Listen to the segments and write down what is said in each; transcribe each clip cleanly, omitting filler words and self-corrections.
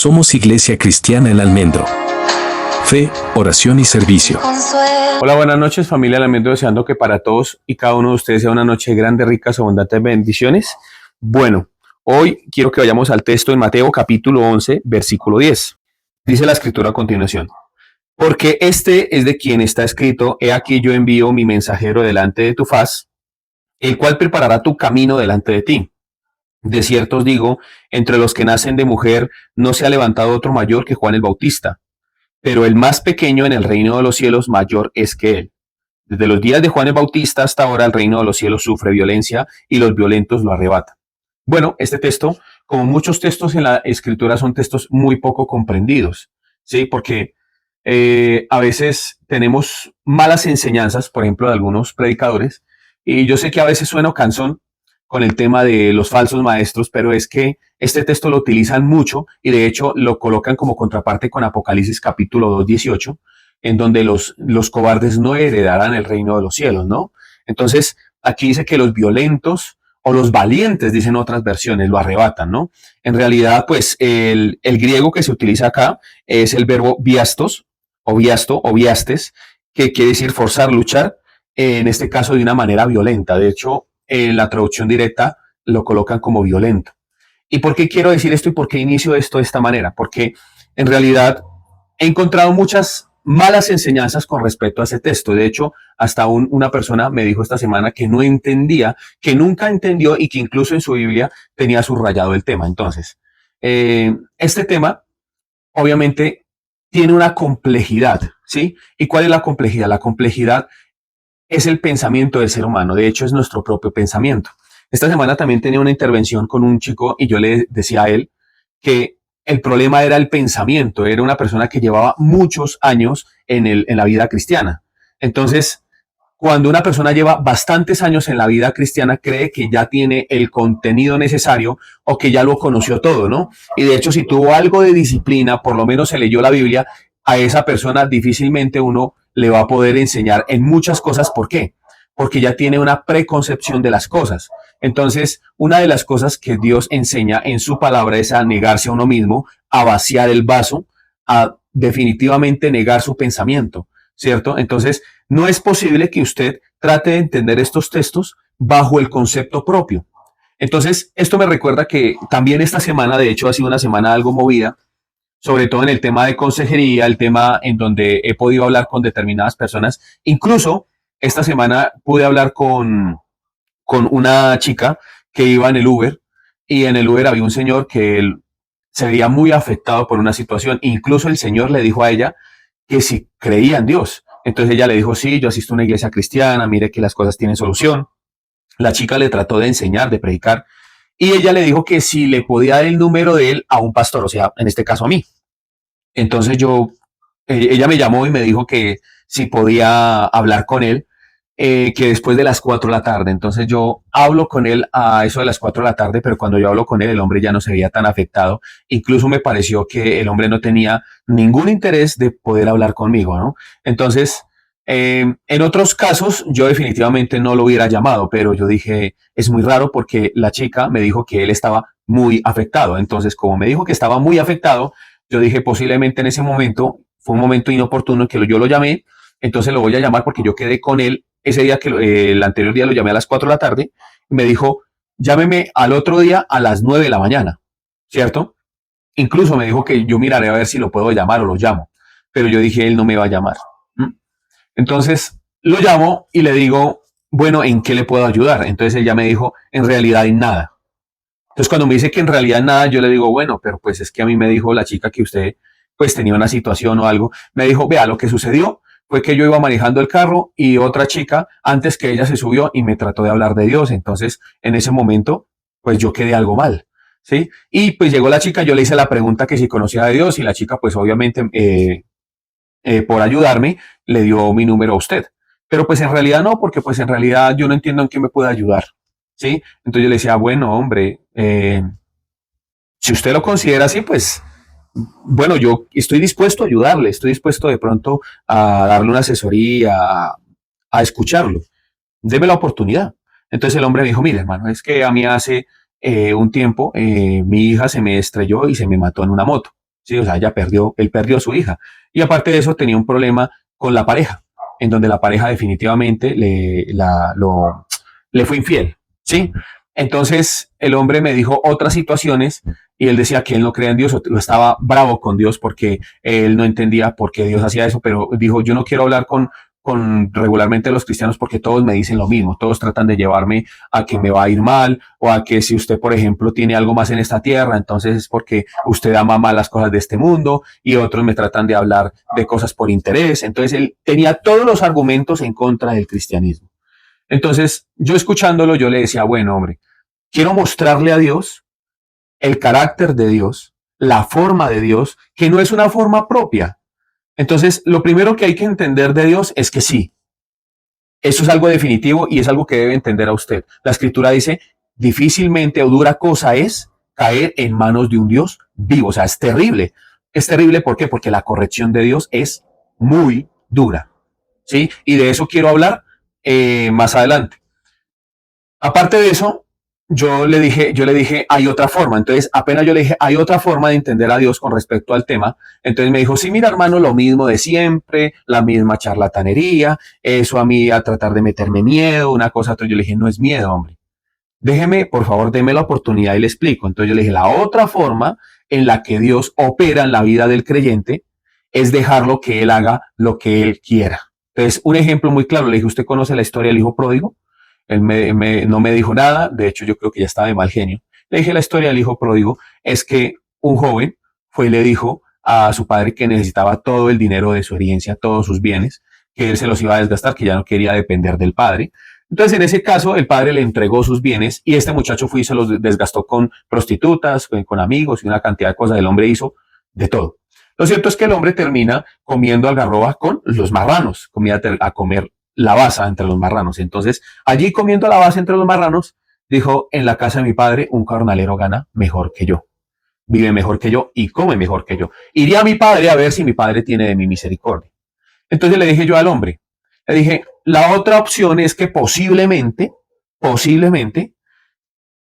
Somos Iglesia Cristiana El Almendro. Fe, oración y servicio. Hola, buenas noches, familia El Almendro, deseando que para todos y cada uno de ustedes sea una noche de grandes, ricas, abundantes bendiciones. Bueno, hoy quiero que vayamos al texto en Mateo capítulo 11, versículo 10. Dice la escritura a continuación: porque este es de quien está escrito: he aquí yo envío mi mensajero delante de tu faz, el cual preparará tu camino delante de ti. De cierto os digo, entre los que nacen de mujer no se ha levantado otro mayor que Juan el Bautista, pero el más pequeño en el reino de los cielos mayor es que él. Desde los días de Juan el Bautista hasta ahora el reino de los cielos sufre violencia y los violentos lo arrebatan. Bueno, este texto, como muchos textos en la escritura, son textos muy poco comprendidos, ¿sí? Porque a veces tenemos malas enseñanzas, por ejemplo, de algunos predicadores, y yo sé que a veces sueno cansón con el tema de los falsos maestros, pero es que este texto lo utilizan mucho y de hecho lo colocan como contraparte con Apocalipsis capítulo 2, 18, en donde los cobardes no heredarán el reino de los cielos, ¿no? Entonces, aquí dice que los violentos o los valientes, dicen otras versiones, lo arrebatan, ¿no? En realidad, pues el griego que se utiliza acá es el verbo viastos, o viasto, o viastes, que quiere decir forzar, luchar, en este caso de una manera violenta. De hecho, en la traducción directa lo colocan como violento. ¿Y por qué quiero decir esto y por qué inicio esto de esta manera? Porque en realidad he encontrado muchas malas enseñanzas con respecto a ese texto. De hecho, hasta una persona me dijo esta semana que no entendía, que nunca entendió y que incluso en su Biblia tenía subrayado el tema. Entonces, este tema obviamente tiene una complejidad, ¿sí? ¿Y cuál es la complejidad? La complejidad es el pensamiento del ser humano. De hecho, es nuestro propio pensamiento. Esta semana también tenía una intervención con un chico y yo le decía a él que el problema era el pensamiento. Era una persona que llevaba muchos años en la vida cristiana. Entonces, cuando una persona lleva bastantes años en la vida cristiana, cree que ya tiene el contenido necesario o que ya lo conoció todo, ¿no? Y de hecho, si tuvo algo de disciplina, por lo menos se leyó la Biblia, a esa persona difícilmente uno le va a poder enseñar en muchas cosas. ¿Por qué? Porque ya tiene una preconcepción de las cosas. Entonces, una de las cosas que Dios enseña en su palabra es a negarse a uno mismo, a vaciar el vaso, a definitivamente negar su pensamiento, ¿cierto? Entonces, no es posible que usted trate de entender estos textos bajo el concepto propio. Entonces, esto me recuerda que también esta semana, de hecho, ha sido una semana algo movida, sobre todo en el tema de consejería, el tema en donde he podido hablar con determinadas personas. Incluso esta semana pude hablar con una chica que iba en el Uber y en el Uber había un señor que él se veía muy afectado por una situación. Incluso el señor le dijo a ella que si creía en Dios. Entonces ella le dijo: sí, yo asisto a una iglesia cristiana, mire que las cosas tienen solución. La chica le trató de enseñar, de predicar, y ella le dijo que si le podía dar el número de él a un pastor, o sea, en este caso a mí. Entonces ella me llamó y me dijo que si podía hablar con él, que después de las 4 de la tarde. Entonces yo hablo con él a eso de las 4 de la tarde, pero cuando yo hablo con él, el hombre ya no se veía tan afectado. Incluso me pareció que el hombre no tenía ningún interés de poder hablar conmigo, ¿no? Entonces, en otros casos, yo definitivamente no lo hubiera llamado, pero yo dije, es muy raro porque la chica me dijo que él estaba muy afectado. Entonces, como me dijo que estaba muy afectado, yo dije, posiblemente en ese momento fue un momento inoportuno que yo lo llamé, entonces lo voy a llamar porque yo quedé con él ese día, que el anterior día lo llamé a las 4 de la tarde, y me dijo, llámeme al otro día a las 9 de la mañana, ¿cierto? Incluso me dijo que yo miraré a ver si lo puedo llamar o lo llamo, pero yo dije, él no me va a llamar. Entonces lo llamo y le digo, bueno, ¿en qué le puedo ayudar? Entonces ella me dijo, en realidad en nada. Entonces cuando me dice que en realidad en nada, yo le digo, bueno, pero pues es que a mí me dijo la chica que usted pues tenía una situación o algo. Me dijo, vea, lo que sucedió fue que yo iba manejando el carro y otra chica, antes que ella, se subió y me trató de hablar de Dios. Entonces, en ese momento, pues yo quedé algo mal, ¿sí? Y pues llegó la chica, yo le hice la pregunta que si conocía de Dios y la chica, pues obviamente, por ayudarme, le dio mi número a usted. Pero pues en realidad no, porque pues en realidad yo no entiendo en qué me puede ayudar, ¿sí? Entonces yo le decía, bueno, hombre, si usted lo considera así, pues bueno, yo estoy dispuesto a ayudarle, estoy dispuesto de pronto a darle una asesoría, a escucharlo. Deme la oportunidad. Entonces el hombre me dijo, mire, hermano, es que a mí hace un tiempo mi hija se me estrelló y se me mató en una moto. Sí, o sea, él perdió a su hija. Y aparte de eso tenía un problema con la pareja, en donde la pareja definitivamente le fue infiel, ¿sí? Entonces el hombre me dijo otras situaciones y él decía que él no creía en Dios, o estaba bravo con Dios porque él no entendía por qué Dios hacía eso, pero dijo, yo no quiero hablar con regularmente los cristianos porque todos me dicen lo mismo, todos tratan de llevarme a que me va a ir mal o a que si usted, por ejemplo, tiene algo más en esta tierra, entonces es porque usted ama más las cosas de este mundo y otros me tratan de hablar de cosas por interés. Entonces él tenía todos los argumentos en contra del cristianismo. Entonces yo escuchándolo, yo le decía, bueno, hombre, quiero mostrarle a Dios el carácter de Dios, la forma de Dios, que no es una forma propia. Entonces, lo primero que hay que entender de Dios es que sí, eso es algo definitivo y es algo que debe entender a usted. La escritura dice, difícilmente o dura cosa es caer en manos de un Dios vivo. O sea, es terrible. Es terrible, ¿por qué? Porque la corrección de Dios es muy dura. ¿Sí? Y de eso quiero hablar más adelante. Aparte de eso, yo le dije, hay otra forma. Entonces, apenas yo le dije, hay otra forma de entender a Dios con respecto al tema. Entonces me dijo, sí, mira, hermano, lo mismo de siempre, la misma charlatanería, eso a mí a tratar de meterme miedo, una cosa. Entonces yo le dije, no es miedo, hombre. Déjeme, por favor, déme la oportunidad y le explico. Entonces yo le dije, la otra forma en la que Dios opera en la vida del creyente es dejarlo que él haga lo que él quiera. Entonces, un ejemplo muy claro, le dije, ¿usted conoce la historia del hijo pródigo? Él no me dijo nada, de hecho yo creo que ya estaba de mal genio. Le dije la historia del hijo pródigo, es que un joven fue y le dijo a su padre que necesitaba todo el dinero de su herencia, todos sus bienes, que él se los iba a desgastar, que ya no quería depender del padre. Entonces, en ese caso, el padre le entregó sus bienes y este muchacho fue y se los desgastó con prostitutas, con amigos y una cantidad de cosas. El hombre hizo de todo. Lo cierto es que el hombre termina comiendo algarroba con los marranos, comía a comer la baza entre los marranos. Entonces, allí comiendo la baza entre los marranos, dijo, en la casa de mi padre un jornalero gana mejor que yo, vive mejor que yo y come mejor que yo. Iría a mi padre a ver si mi padre tiene de mi misericordia. Entonces le dije yo al hombre, le dije, la otra opción es que posiblemente,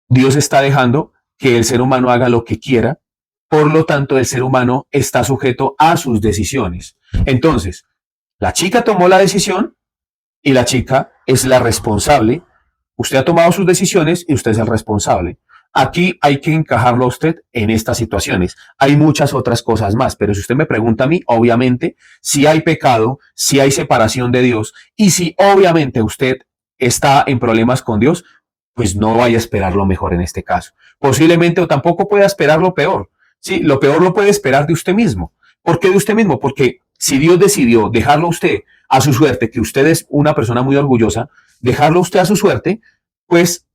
Dios está dejando que el ser humano haga lo que quiera, por lo tanto el ser humano está sujeto a sus decisiones. Entonces, la chica tomó la decisión y la chica es la responsable. Usted ha tomado sus decisiones y usted es el responsable. Aquí hay que encajarlo a usted en estas situaciones. Hay muchas otras cosas más, pero si usted me pregunta a mí, obviamente, si hay pecado, si hay separación de Dios y si obviamente usted está en problemas con Dios, pues no vaya a esperar lo mejor en este caso. Posiblemente o tampoco pueda esperar lo peor. Sí, lo peor lo puede esperar de usted mismo. ¿Por qué de usted mismo? Porque si Dios decidió dejarlo a usted a su suerte, que usted es una persona muy orgullosa, dejarlo a usted a su suerte, pues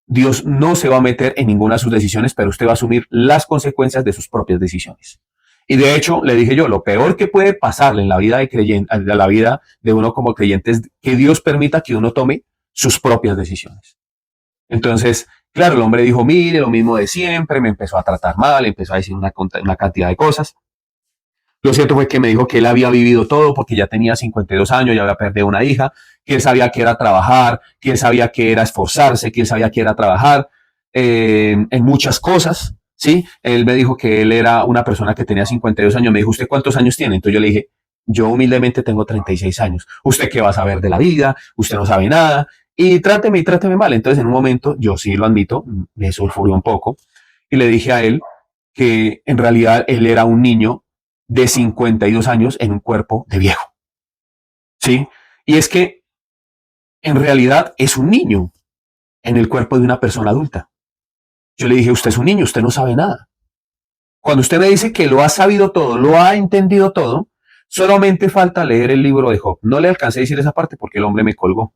Dios no se va a meter en ninguna de sus decisiones, pero usted va a asumir las consecuencias de sus propias decisiones. Y de hecho, le dije yo, lo peor que puede pasarle en la vida de creyente, en la vida de uno como creyente es que Dios permita que uno tome sus propias decisiones. Entonces, claro, el hombre dijo, mire, lo mismo de siempre, me empezó a tratar mal, empezó a decir una cantidad de cosas. Lo cierto fue que me dijo que él había vivido todo porque ya tenía 52 años, ya había perdido una hija, que él sabía que era trabajar, que él sabía que era esforzarse, que él sabía que era trabajar en muchas cosas, ¿sí? Él me dijo que él era una persona que tenía 52 años. Me dijo, ¿usted cuántos años tiene? Entonces yo le dije, yo humildemente tengo 36 años. ¿Usted qué va a saber de la vida? Usted no sabe nada. Y tráteme mal. Entonces en un momento, yo sí lo admito, me sulfurió un poco y le dije a él que en realidad él era un niño de 52 años en un cuerpo de viejo. ¿Sí? Y es que en realidad es un niño en el cuerpo de una persona adulta. Yo le dije, usted es un niño, usted no sabe nada. Cuando usted me dice que lo ha sabido todo, lo ha entendido todo, solamente falta leer el libro de Job. No le alcancé a decir esa parte porque el hombre me colgó.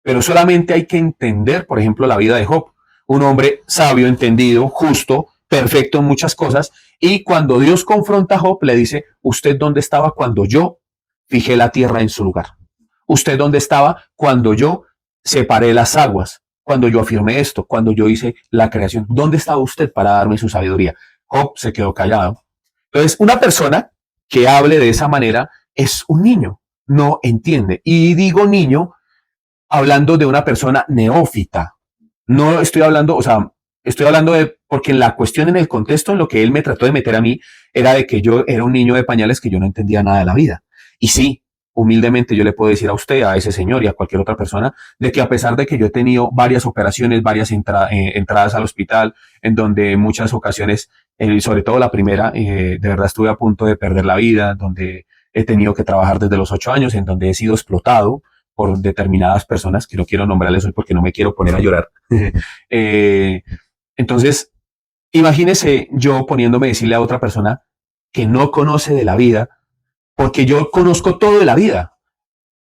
Pero solamente hay que entender, por ejemplo, la vida de Job. Un hombre sabio, entendido, justo, perfecto en muchas cosas. Y cuando Dios confronta a Job, le dice, ¿usted dónde estaba cuando yo fijé la tierra en su lugar? ¿Usted dónde estaba cuando yo separé las aguas? Cuando yo afirmé esto, cuando yo hice la creación. ¿Dónde estaba usted para darme su sabiduría? Job se quedó callado. Entonces, una persona que hable de esa manera es un niño, no entiende. Y digo niño hablando de una persona neófita. No estoy hablando, o sea, Estoy hablando de, porque en la cuestión, en el contexto, en lo que él me trató de meter a mí, era de que yo era un niño de pañales que yo no entendía nada de la vida. Y sí, humildemente yo le puedo decir a usted, a ese señor y a cualquier otra persona, de que a pesar de que yo he tenido varias operaciones, varias entradas al hospital, en donde en muchas ocasiones, sobre todo la primera, de verdad estuve a punto de perder la vida, donde he tenido que trabajar desde los 8 años, en donde he sido explotado por determinadas personas, que no quiero nombrarles hoy porque no me quiero poner a llorar. Entonces, imagínese yo poniéndome a decirle a otra persona que no conoce de la vida, porque yo conozco todo de la vida.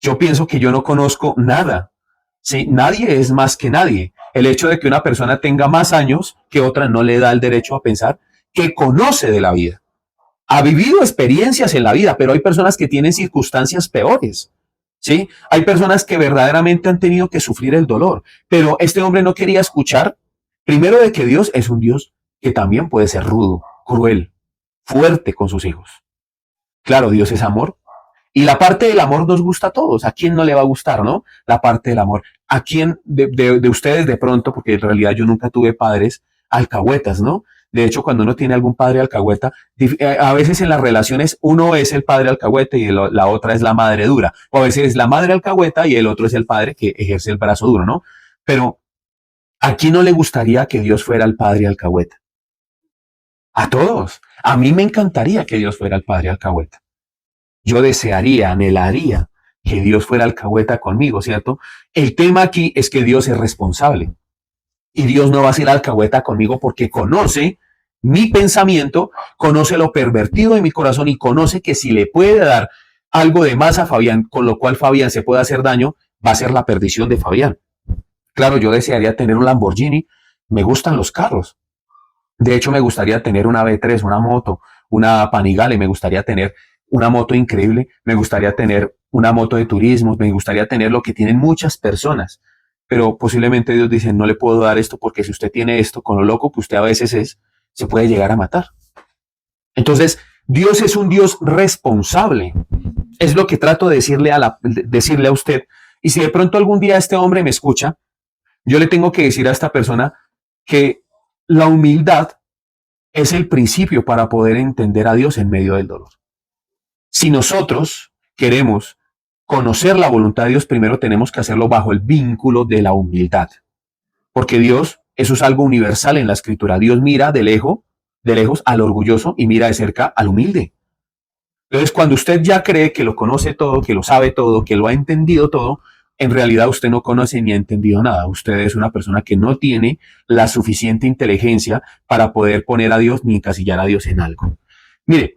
Yo pienso que yo no conozco nada. ¿Sí? Nadie es más que nadie. El hecho de que una persona tenga más años que otra no le da el derecho a pensar que conoce de la vida. Ha vivido experiencias en la vida, pero hay personas que tienen circunstancias peores. ¿Sí? Hay personas que verdaderamente han tenido que sufrir el dolor, pero este hombre no quería escuchar, primero, de que Dios es un Dios que también puede ser rudo, cruel, fuerte con sus hijos. Claro, Dios es amor. Y la parte del amor nos gusta a todos. ¿A quién no le va a gustar, no? La parte del amor. ¿A quién de ustedes de pronto, porque en realidad yo nunca tuve padres alcahuetas, ¿no? De hecho, cuando uno tiene algún padre alcahueta, a veces en las relaciones uno es el padre alcahueta y la otra es la madre dura. O a veces es la madre alcahueta y el otro es el padre que ejerce el brazo duro, ¿no? Pero ¿a quién no le gustaría que Dios fuera el padre alcahueta? A todos. A mí me encantaría que Dios fuera el padre alcahueta. Yo desearía, anhelaría que Dios fuera alcahueta conmigo, ¿cierto? El tema aquí es que Dios es responsable. Y Dios no va a ser alcahueta conmigo porque conoce mi pensamiento, conoce lo pervertido de mi corazón y conoce que si le puede dar algo de más a Fabián, con lo cual Fabián se puede hacer daño, va a ser la perdición de Fabián. Claro, yo desearía tener un Lamborghini. Me gustan los carros. De hecho, me gustaría tener una B3, una moto, una Panigale, me gustaría tener una moto increíble, me gustaría tener una moto de turismo, me gustaría tener lo que tienen muchas personas, pero posiblemente Dios dice, no le puedo dar esto porque si usted tiene esto, con lo loco que usted a veces es, se puede llegar a matar. Entonces, Dios es un Dios responsable. Es lo que trato de decirle a usted. Y si de pronto algún día este hombre me escucha, yo le tengo que decir a esta persona que la humildad es el principio para poder entender a Dios en medio del dolor. Si nosotros queremos conocer la voluntad de Dios, primero tenemos que hacerlo bajo el vínculo de la humildad. Porque Dios, eso es algo universal en la Escritura. Dios mira de lejos al orgulloso y mira de cerca al humilde. Entonces, cuando usted ya cree que lo conoce todo, que lo sabe todo, que lo ha entendido todo, en realidad usted no conoce ni ha entendido nada. Usted es una persona que no tiene la suficiente inteligencia para poder poner a Dios ni encasillar a Dios en algo. Mire,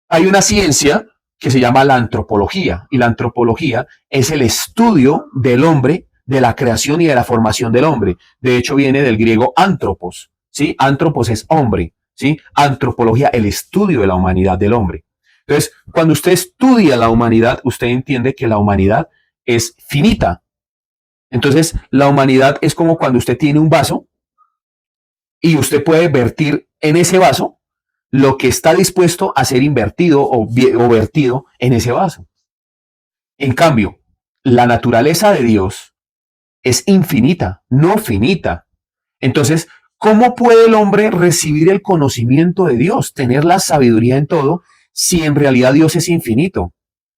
hay una ciencia que se llama la antropología, y la antropología es el estudio del hombre, de la creación y de la formación del hombre. De hecho, viene del griego antropos, ¿sí? Antropos es hombre, ¿sí? Antropología, el estudio de la humanidad del hombre. Entonces, cuando usted estudia la humanidad, usted entiende que la humanidad es finita. Entonces, la humanidad es como cuando usted tiene un vaso y usted puede vertir en ese vaso lo que está dispuesto a ser invertido o vertido en ese vaso. En cambio, la naturaleza de Dios es infinita, no finita. Entonces, ¿cómo puede el hombre recibir el conocimiento de Dios, tener la sabiduría en todo, si en realidad Dios es infinito?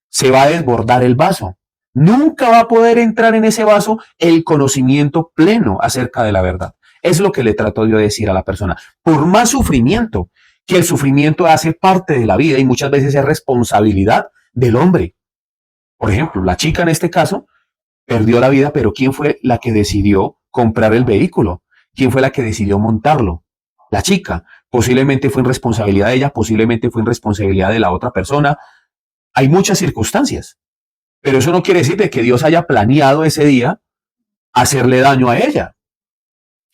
Se va a desbordar el vaso. Nunca va a poder entrar en ese vaso el conocimiento pleno acerca de la verdad. Es lo que le trato yo de decir a la persona. Por más sufrimiento, que el sufrimiento hace parte de la vida y muchas veces es responsabilidad del hombre. Por ejemplo, la chica en este caso perdió la vida, pero ¿quién fue la que decidió comprar el vehículo? ¿Quién fue la que decidió montarlo? La chica. Posiblemente fue en responsabilidad de ella, posiblemente fue en responsabilidad de la otra persona. Hay muchas circunstancias, pero eso no quiere decir de que Dios haya planeado ese día hacerle daño a ella.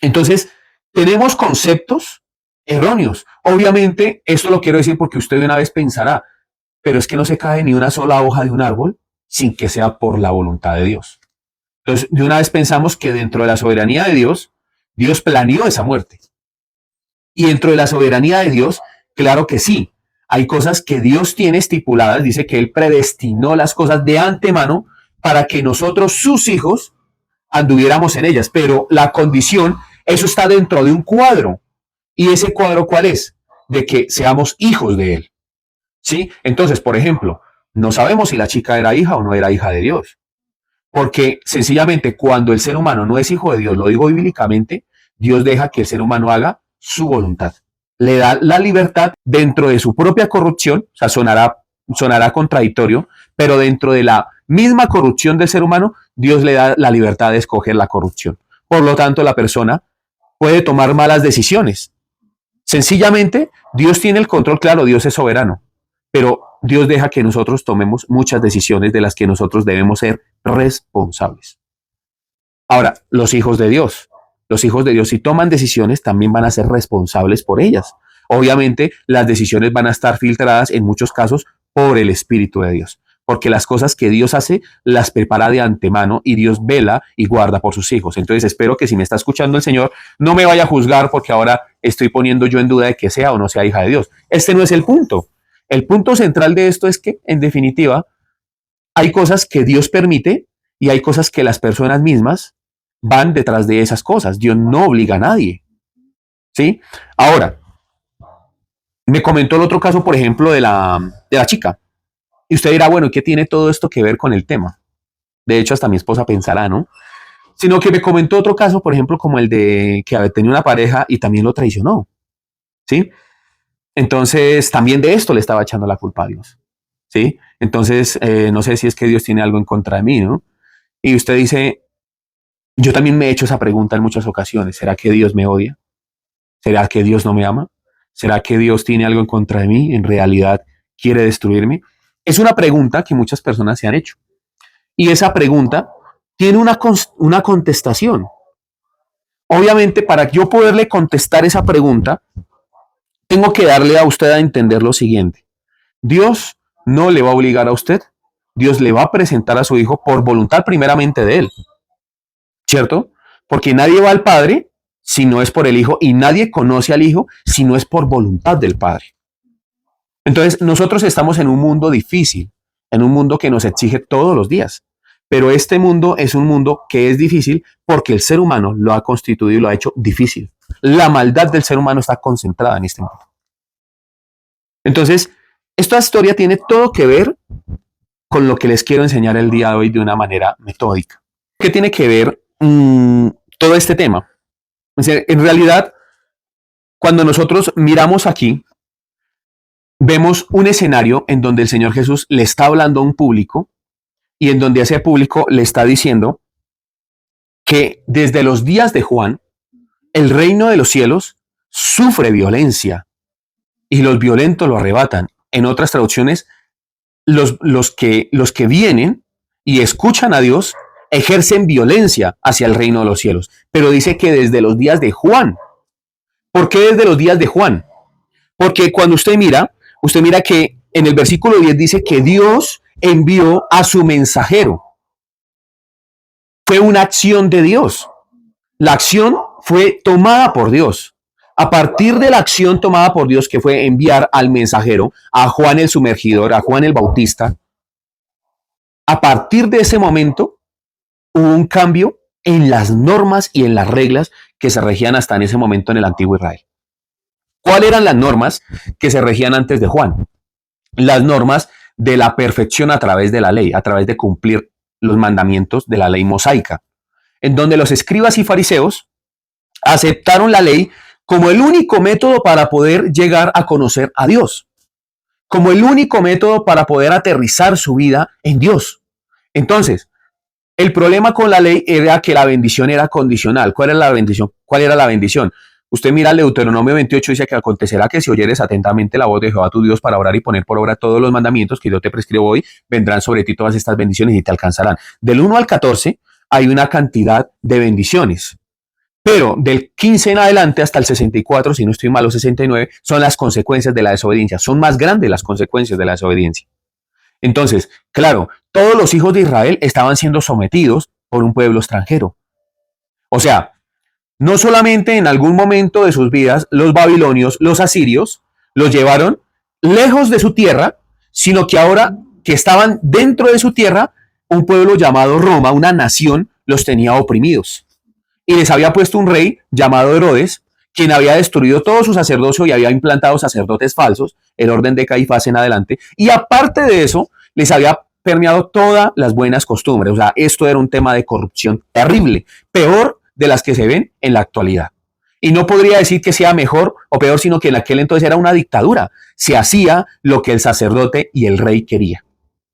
Entonces, tenemos conceptos erróneos. Obviamente, esto lo quiero decir porque usted de una vez pensará, pero es que no se cae ni una sola hoja de un árbol sin que sea por la voluntad de Dios. Entonces, de una vez pensamos que dentro de la soberanía de Dios, Dios planeó esa muerte. Y dentro de la soberanía de Dios, claro que sí, hay cosas que Dios tiene estipuladas, dice que Él predestinó las cosas de antemano para que nosotros, sus hijos, anduviéramos en ellas, pero la condición Eso está dentro de un cuadro. ¿Y ese cuadro cuál es? De que seamos hijos de Él. ¿Sí? Entonces, por ejemplo, no sabemos si la chica era hija o no era hija de Dios. Porque sencillamente cuando el ser humano no es hijo de Dios, lo digo bíblicamente, Dios deja que el ser humano haga su voluntad. Le da la libertad dentro de su propia corrupción, o sea, sonará contradictorio, pero dentro de la misma corrupción del ser humano, Dios le da la libertad de escoger la corrupción. Por lo tanto, la persona puede tomar malas decisiones. Sencillamente, Dios tiene el control, claro, Dios es soberano, pero Dios deja que nosotros tomemos muchas decisiones de las que nosotros debemos ser responsables. Ahora, los hijos de Dios, si toman decisiones, también van a ser responsables por ellas. Obviamente, las decisiones van a estar filtradas en muchos casos por el Espíritu de Dios, porque las cosas que Dios hace las prepara de antemano y Dios vela y guarda por sus hijos. Entonces, espero que si me está escuchando el Señor, no me vaya a juzgar porque ahora estoy poniendo yo en duda de que sea o no sea hija de Dios. Este no es el punto. El punto central de esto es que, en definitiva, hay cosas que Dios permite y hay cosas que las personas mismas van detrás de esas cosas. Dios no obliga a nadie. ¿Sí? Ahora, me comentó el otro caso, por ejemplo, de la chica. Y usted dirá, bueno, ¿qué tiene todo esto que ver con el tema? De hecho, hasta mi esposa pensará, ¿no? Sino que me comentó otro caso, por ejemplo, como el de que tenía una pareja y también lo traicionó. ¿Sí? Entonces, también de esto le estaba echando la culpa a Dios. ¿Sí? Entonces, no sé si es que Dios tiene algo en contra de mí, ¿no? Y usted dice, yo también me he hecho esa pregunta en muchas ocasiones. ¿Será que Dios me odia? ¿Será que Dios no me ama? ¿Será que Dios tiene algo en contra de mí? ¿En realidad quiere destruirme? Es una pregunta que muchas personas se han hecho. Y esa pregunta tiene una contestación. Obviamente, para yo poderle contestar esa pregunta, tengo que darle a usted a entender lo siguiente. Dios no le va a obligar a usted. Dios le va a presentar a su hijo por voluntad primeramente de él. ¿Cierto? Porque nadie va al Padre si no es por el Hijo y nadie conoce al Hijo si no es por voluntad del Padre. Entonces, nosotros estamos en un mundo difícil, en un mundo que nos exige todos los días. Pero este mundo es un mundo que es difícil porque el ser humano lo ha constituido y lo ha hecho difícil. La maldad del ser humano está concentrada en este mundo. Entonces, esta historia tiene todo que ver con lo que les quiero enseñar el día de hoy de una manera metódica. ¿Qué tiene que ver todo este tema? O sea, en realidad, cuando nosotros miramos aquí, vemos un escenario en donde el Señor Jesús le está hablando a un público y en donde ese público le está diciendo que desde los días de Juan, el reino de los cielos sufre violencia y los violentos lo arrebatan. En otras traducciones, los que vienen y escuchan a Dios ejercen violencia hacia el reino de los cielos. Pero dice que desde los días de Juan. ¿Por qué desde los días de Juan? Porque cuando usted mira que en el versículo 10 dice que Dios envió a su mensajero. Fue una acción de Dios. La acción fue tomada por Dios. A partir de la acción tomada por Dios, que fue enviar al mensajero, a Juan el Sumergidor, a Juan el Bautista, a partir de ese momento hubo un cambio en las normas y en las reglas que se regían hasta en ese momento en el antiguo Israel. ¿Cuáles eran las normas que se regían antes de Juan? Las normas de la perfección a través de la ley, a través de cumplir los mandamientos de la ley mosaica, en donde los escribas y fariseos aceptaron la ley como el único método para poder llegar a conocer a Dios, como el único método para poder aterrizar su vida en Dios. Entonces, el problema con la ley era que la bendición era condicional. ¿Cuál era la bendición? ¿Cuál era la bendición? Usted mira el Deuteronomio 28, dice que acontecerá que si oyeres atentamente la voz de Jehová tu Dios para orar y poner por obra todos los mandamientos que yo te prescribo hoy, vendrán sobre ti todas estas bendiciones y te alcanzarán. Del 1 al 14 hay una cantidad de bendiciones, pero del 15 en adelante hasta el 64, si no estoy mal, o 69, son las consecuencias de la desobediencia. Son más grandes las consecuencias de la desobediencia. Entonces, claro, todos los hijos de Israel estaban siendo sometidos por un pueblo extranjero. O sea, no solamente en algún momento de sus vidas los babilonios, los asirios, los llevaron lejos de su tierra, sino que ahora que estaban dentro de su tierra, un pueblo llamado Roma, una nación, los tenía oprimidos. y les había puesto un rey llamado Herodes, quien había destruido todo su sacerdocio y había implantado sacerdotes falsos, el orden de Caifás en adelante, y aparte de eso, les había permeado todas las buenas costumbres. O sea, esto era un tema de corrupción terrible, peor de las que se ven en la actualidad. Y no podría decir que sea mejor o peor, sino que en aquel entonces era una dictadura. Se hacía lo que el sacerdote y el rey quería.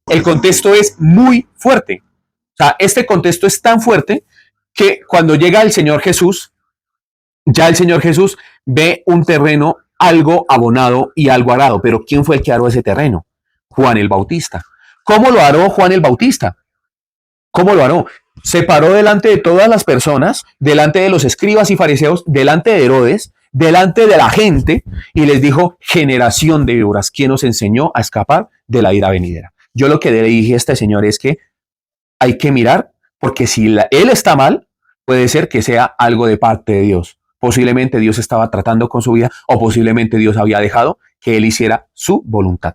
El contexto es muy fuerte. O sea, este contexto es tan fuerte que cuando llega el Señor Jesús, ya el Señor Jesús ve un terreno algo abonado y algo arado. Pero ¿quién fue el que aró ese terreno? Juan el Bautista. ¿Cómo lo aró Juan el Bautista? ¿Cómo lo hará? Se paró delante de todas las personas, delante de los escribas y fariseos, delante de Herodes, delante de la gente, y les dijo: generación de víboras, ¿quién nos enseñó a escapar de la ira venidera? Yo lo que le dije a este señor es que hay que mirar, porque si él está mal, puede ser que sea algo de parte de Dios. Posiblemente Dios estaba tratando con su vida, o posiblemente Dios había dejado que él hiciera su voluntad.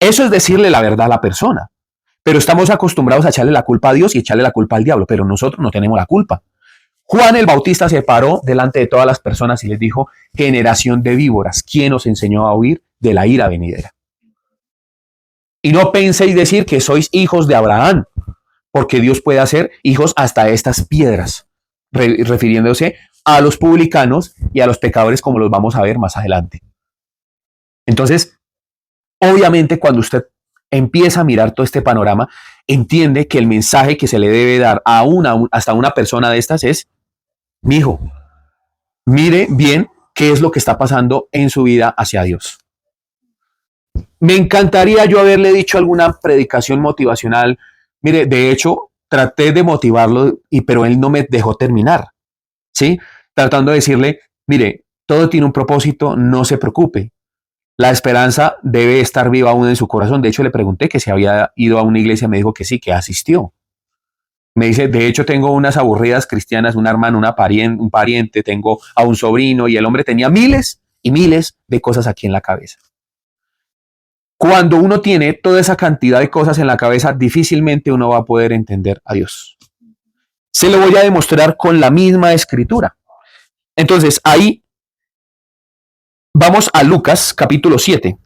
Eso es decirle la verdad a la persona. Pero estamos acostumbrados a echarle la culpa a Dios y echarle la culpa al diablo, pero nosotros no tenemos la culpa. Juan el Bautista se paró delante de todas las personas y les dijo: generación de víboras, ¿quién os enseñó a huir de la ira venidera? Y no penséis decir que sois hijos de Abraham, porque Dios puede hacer hijos hasta estas piedras, refiriéndose a los publicanos y a los pecadores, como los vamos a ver más adelante. Entonces, obviamente, cuando usted empieza a mirar todo este panorama, entiende que el mensaje que se le debe dar a hasta una persona de estas es: mijo, mire bien qué es lo que está pasando en su vida hacia Dios. Me encantaría yo haberle dicho alguna predicación motivacional. Mire, de hecho, traté de motivarlo, pero él no me dejó terminar, ¿sí? Tratando de decirle: mire, todo tiene un propósito, no se preocupe. La esperanza debe estar viva aún en su corazón. De hecho, le pregunté que si había ido a una iglesia, me dijo que sí, que asistió. Me dice: de hecho, tengo unas aburridas cristianas, una hermana, un pariente, tengo a un sobrino, y el hombre tenía miles y miles de cosas aquí en la cabeza. Cuando uno tiene toda esa cantidad de cosas en la cabeza, difícilmente uno va a poder entender a Dios. Se lo voy a demostrar con la misma escritura. Entonces, ahí vamos a Lucas capítulo 7.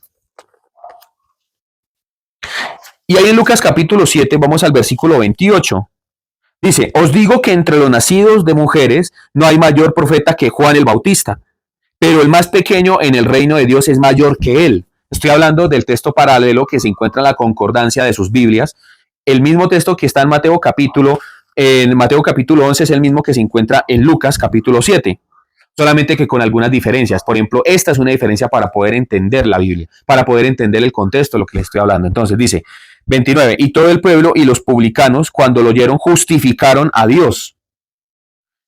Y ahí en Lucas capítulo 7 vamos al versículo 28. Dice: os digo que entre los nacidos de mujeres no hay mayor profeta que Juan el Bautista, pero el más pequeño en el reino de Dios es mayor que él. Estoy hablando del texto paralelo que se encuentra en la concordancia de sus Biblias. El mismo texto que está en Mateo capítulo 11 es el mismo que se encuentra en Lucas capítulo 7. Solamente que con algunas diferencias. Por ejemplo, esta es una diferencia para poder entender la Biblia, para poder entender el contexto de lo que les estoy hablando. Entonces dice 29, y todo el pueblo y los publicanos, cuando lo oyeron, justificaron a Dios,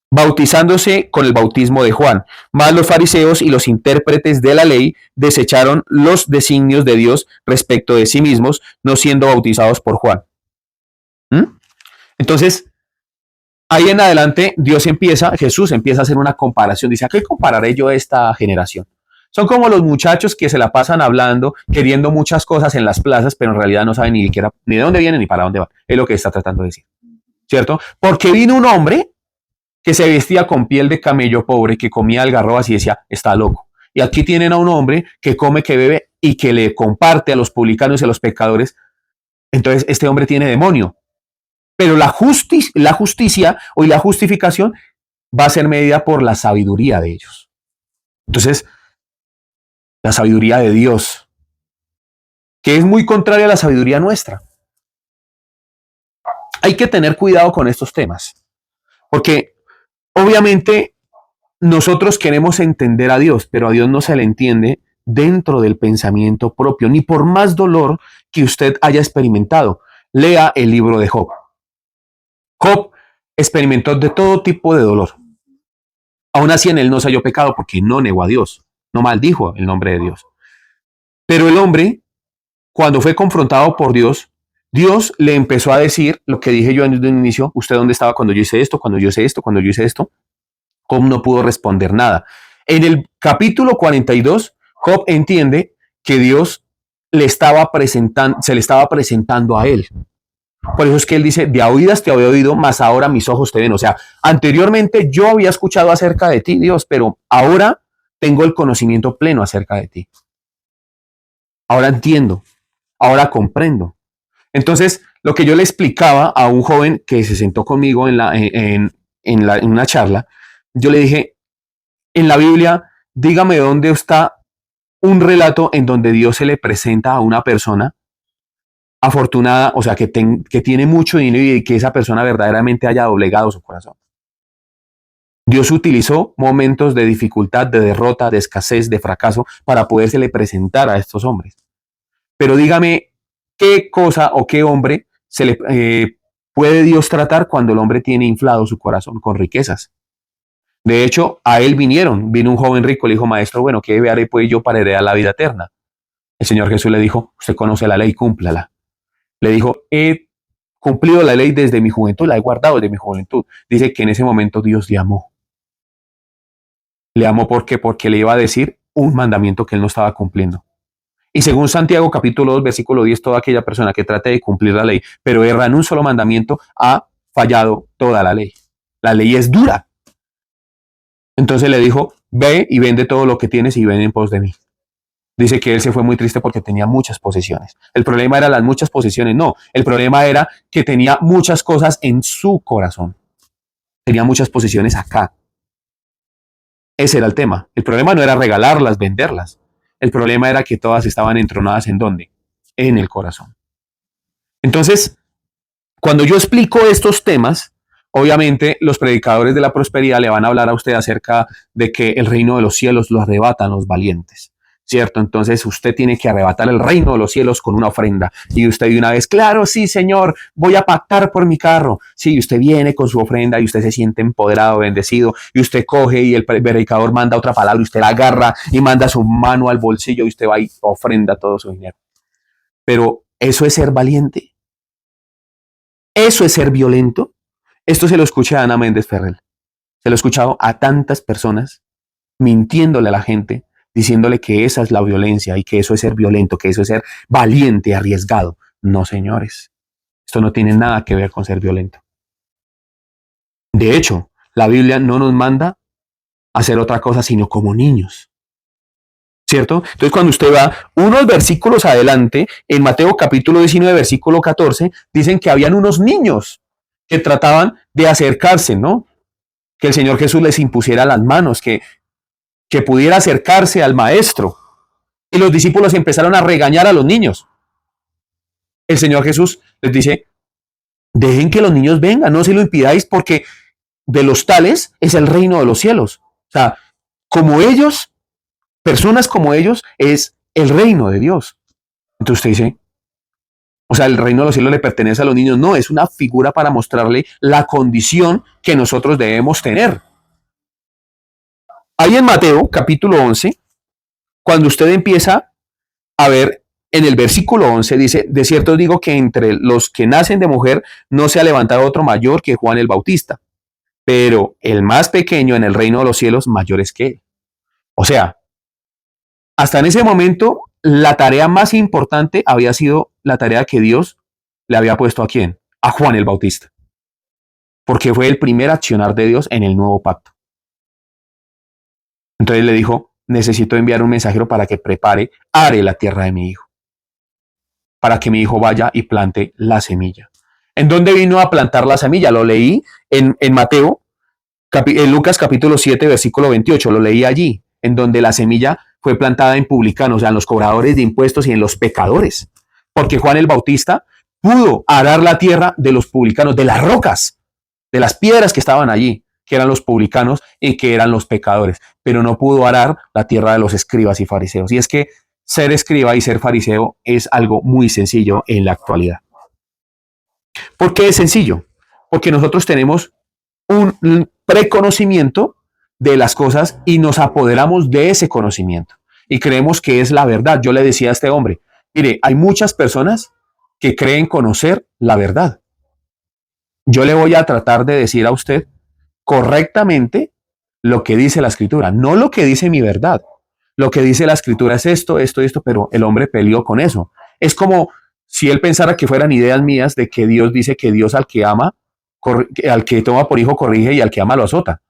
bautizándose con el bautismo de Juan. Mas los fariseos y los intérpretes de la ley desecharon los designios de Dios respecto de sí mismos, no siendo bautizados por Juan. Entonces, ahí en adelante, Jesús empieza a hacer una comparación. Dice: ¿a qué compararé yo a esta generación? Son como los muchachos que se la pasan hablando, queriendo muchas cosas en las plazas, pero en realidad no saben ni siquiera ni de dónde vienen ni para dónde van. Es lo que está tratando de decir, ¿cierto? Porque vino un hombre que se vestía con piel de camello pobre, que comía algarrobas y decía: está loco. Y aquí tienen a un hombre que come, que bebe y que le comparte a los publicanos y a los pecadores. Entonces, este hombre tiene demonio. Pero la justicia o la justificación va a ser medida por la sabiduría de ellos. Entonces, la sabiduría de Dios, que es muy contraria a la sabiduría nuestra. Hay que tener cuidado con estos temas, porque obviamente nosotros queremos entender a Dios, pero a Dios no se le entiende dentro del pensamiento propio, ni por más dolor que usted haya experimentado. Lea el libro de Job. Job experimentó de todo tipo de dolor. Aún así en él no se halló pecado porque no negó a Dios, no maldijo el nombre de Dios. Pero el hombre, cuando fue confrontado por Dios, Dios le empezó a decir lo que dije yo en un inicio: ¿usted dónde estaba cuando yo hice esto, cuando yo hice esto, cuando yo hice esto? Job no pudo responder nada. En el capítulo 42, Job entiende que Dios se le estaba presentando a él. Por eso es que él dice, de a oídas te había oído, mas ahora mis ojos te ven. O sea, anteriormente yo había escuchado acerca de ti, Dios, pero ahora tengo el conocimiento pleno acerca de ti. Ahora entiendo, ahora comprendo. Entonces, lo que yo le explicaba a un joven que se sentó conmigo en una charla, yo le dije, en la Biblia, dígame dónde está un relato en donde Dios se le presenta a una persona afortunada, o sea, que tiene mucho dinero y que esa persona verdaderamente haya doblegado su corazón. Dios utilizó momentos de dificultad, de derrota, de escasez, de fracaso para podérsele presentar a estos hombres. Pero dígame, ¿qué cosa o qué hombre se le puede Dios tratar cuando el hombre tiene inflado su corazón con riquezas? De hecho, a él vino un joven rico, le dijo, maestro, bueno, ¿qué haré pues yo para heredar la vida eterna? El Señor Jesús le dijo, usted conoce la ley, cúmplala. Le dijo, he cumplido la ley desde mi juventud, la he guardado desde mi juventud. Dice que en ese momento Dios le amó. Le amó ¿por qué? Porque le iba a decir un mandamiento que él no estaba cumpliendo. Y según Santiago capítulo 2, versículo 10, toda aquella persona que trate de cumplir la ley, pero erra en un solo mandamiento, ha fallado toda la ley. La ley es dura. Entonces le dijo, ve y vende todo lo que tienes y ven en pos de mí. Dice que él se fue muy triste porque tenía muchas posesiones. El problema era las muchas posesiones, no. El problema era que tenía muchas cosas en su corazón. Tenía muchas posesiones acá. Ese era el tema. El problema no era regalarlas, venderlas. El problema era que todas estaban entronadas ¿en dónde? En el corazón. Entonces, cuando yo explico estos temas, obviamente los predicadores de la prosperidad le van a hablar a usted acerca de que el reino de los cielos lo arrebatan los valientes. ¿Cierto? Entonces usted tiene que arrebatar el reino de los cielos con una ofrenda. Y usted de una vez, claro, sí, Señor, voy a pactar por mi carro. Sí, usted viene con su ofrenda y usted se siente empoderado, bendecido. Y usted coge y el predicador manda otra palabra y usted la agarra y manda su mano al bolsillo y usted va y ofrenda todo su dinero. Pero eso es ser valiente. Eso es ser violento. Esto se lo escuché a Ana Méndez Ferrer. Se lo he escuchado a tantas personas mintiéndole a la gente, diciéndole que esa es la violencia y que eso es ser violento, que eso es ser valiente, arriesgado. No, señores, esto no tiene nada que ver con ser violento. De hecho, la Biblia no nos manda a hacer otra cosa sino como niños. ¿Cierto? Entonces, cuando usted va unos versículos adelante, en Mateo capítulo 19, versículo 14, dicen que habían unos niños que trataban de acercarse, ¿no? Que el Señor Jesús les impusiera las manos, que pudiera acercarse al maestro. Y los discípulos empezaron a regañar a los niños. El Señor Jesús les dice, dejen que los niños vengan, no se lo impidáis porque de los tales es el reino de los cielos. O sea, como ellos, personas como ellos, es el reino de Dios. Entonces usted dice, o sea, el reino de los cielos le pertenece a los niños. No, es una figura para mostrarle la condición que nosotros debemos tener. Ahí en Mateo, capítulo 11, cuando usted empieza a ver en el versículo 11, dice, de cierto os digo que entre los que nacen de mujer no se ha levantado otro mayor que Juan el Bautista, pero el más pequeño en el reino de los cielos mayor es que él. O sea, hasta en ese momento, la tarea más importante había sido la tarea que Dios le había puesto ¿a quién? A Juan el Bautista, porque fue el primer accionar de Dios en el nuevo pacto. Entonces le dijo, necesito enviar un mensajero para que are la tierra de mi hijo, para que mi hijo vaya y plante la semilla. ¿En dónde vino a plantar la semilla? Lo leí en Mateo, en Lucas capítulo 7, versículo 28, lo leí allí, en donde la semilla fue plantada en publicanos, o sea, en los cobradores de impuestos y en los pecadores, porque Juan el Bautista pudo arar la tierra de los publicanos, de las rocas, de las piedras que estaban allí, que eran los publicanos y que eran los pecadores, pero no pudo arar la tierra de los escribas y fariseos. Y es que ser escriba y ser fariseo es algo muy sencillo en la actualidad. ¿Por qué es sencillo? Porque nosotros tenemos un preconocimiento de las cosas y nos apoderamos de ese conocimiento y creemos que es la verdad. Yo le decía a este hombre, mire, hay muchas personas que creen conocer la verdad. Yo le voy a tratar de decir a usted correctamente lo que dice la escritura, no lo que dice mi verdad. Lo que dice la escritura es esto, esto y esto, pero el hombre peleó con eso. Es como si él pensara que fueran ideas mías de que Dios dice que Dios al que ama, al que toma por hijo corrige y al que ama lo azota.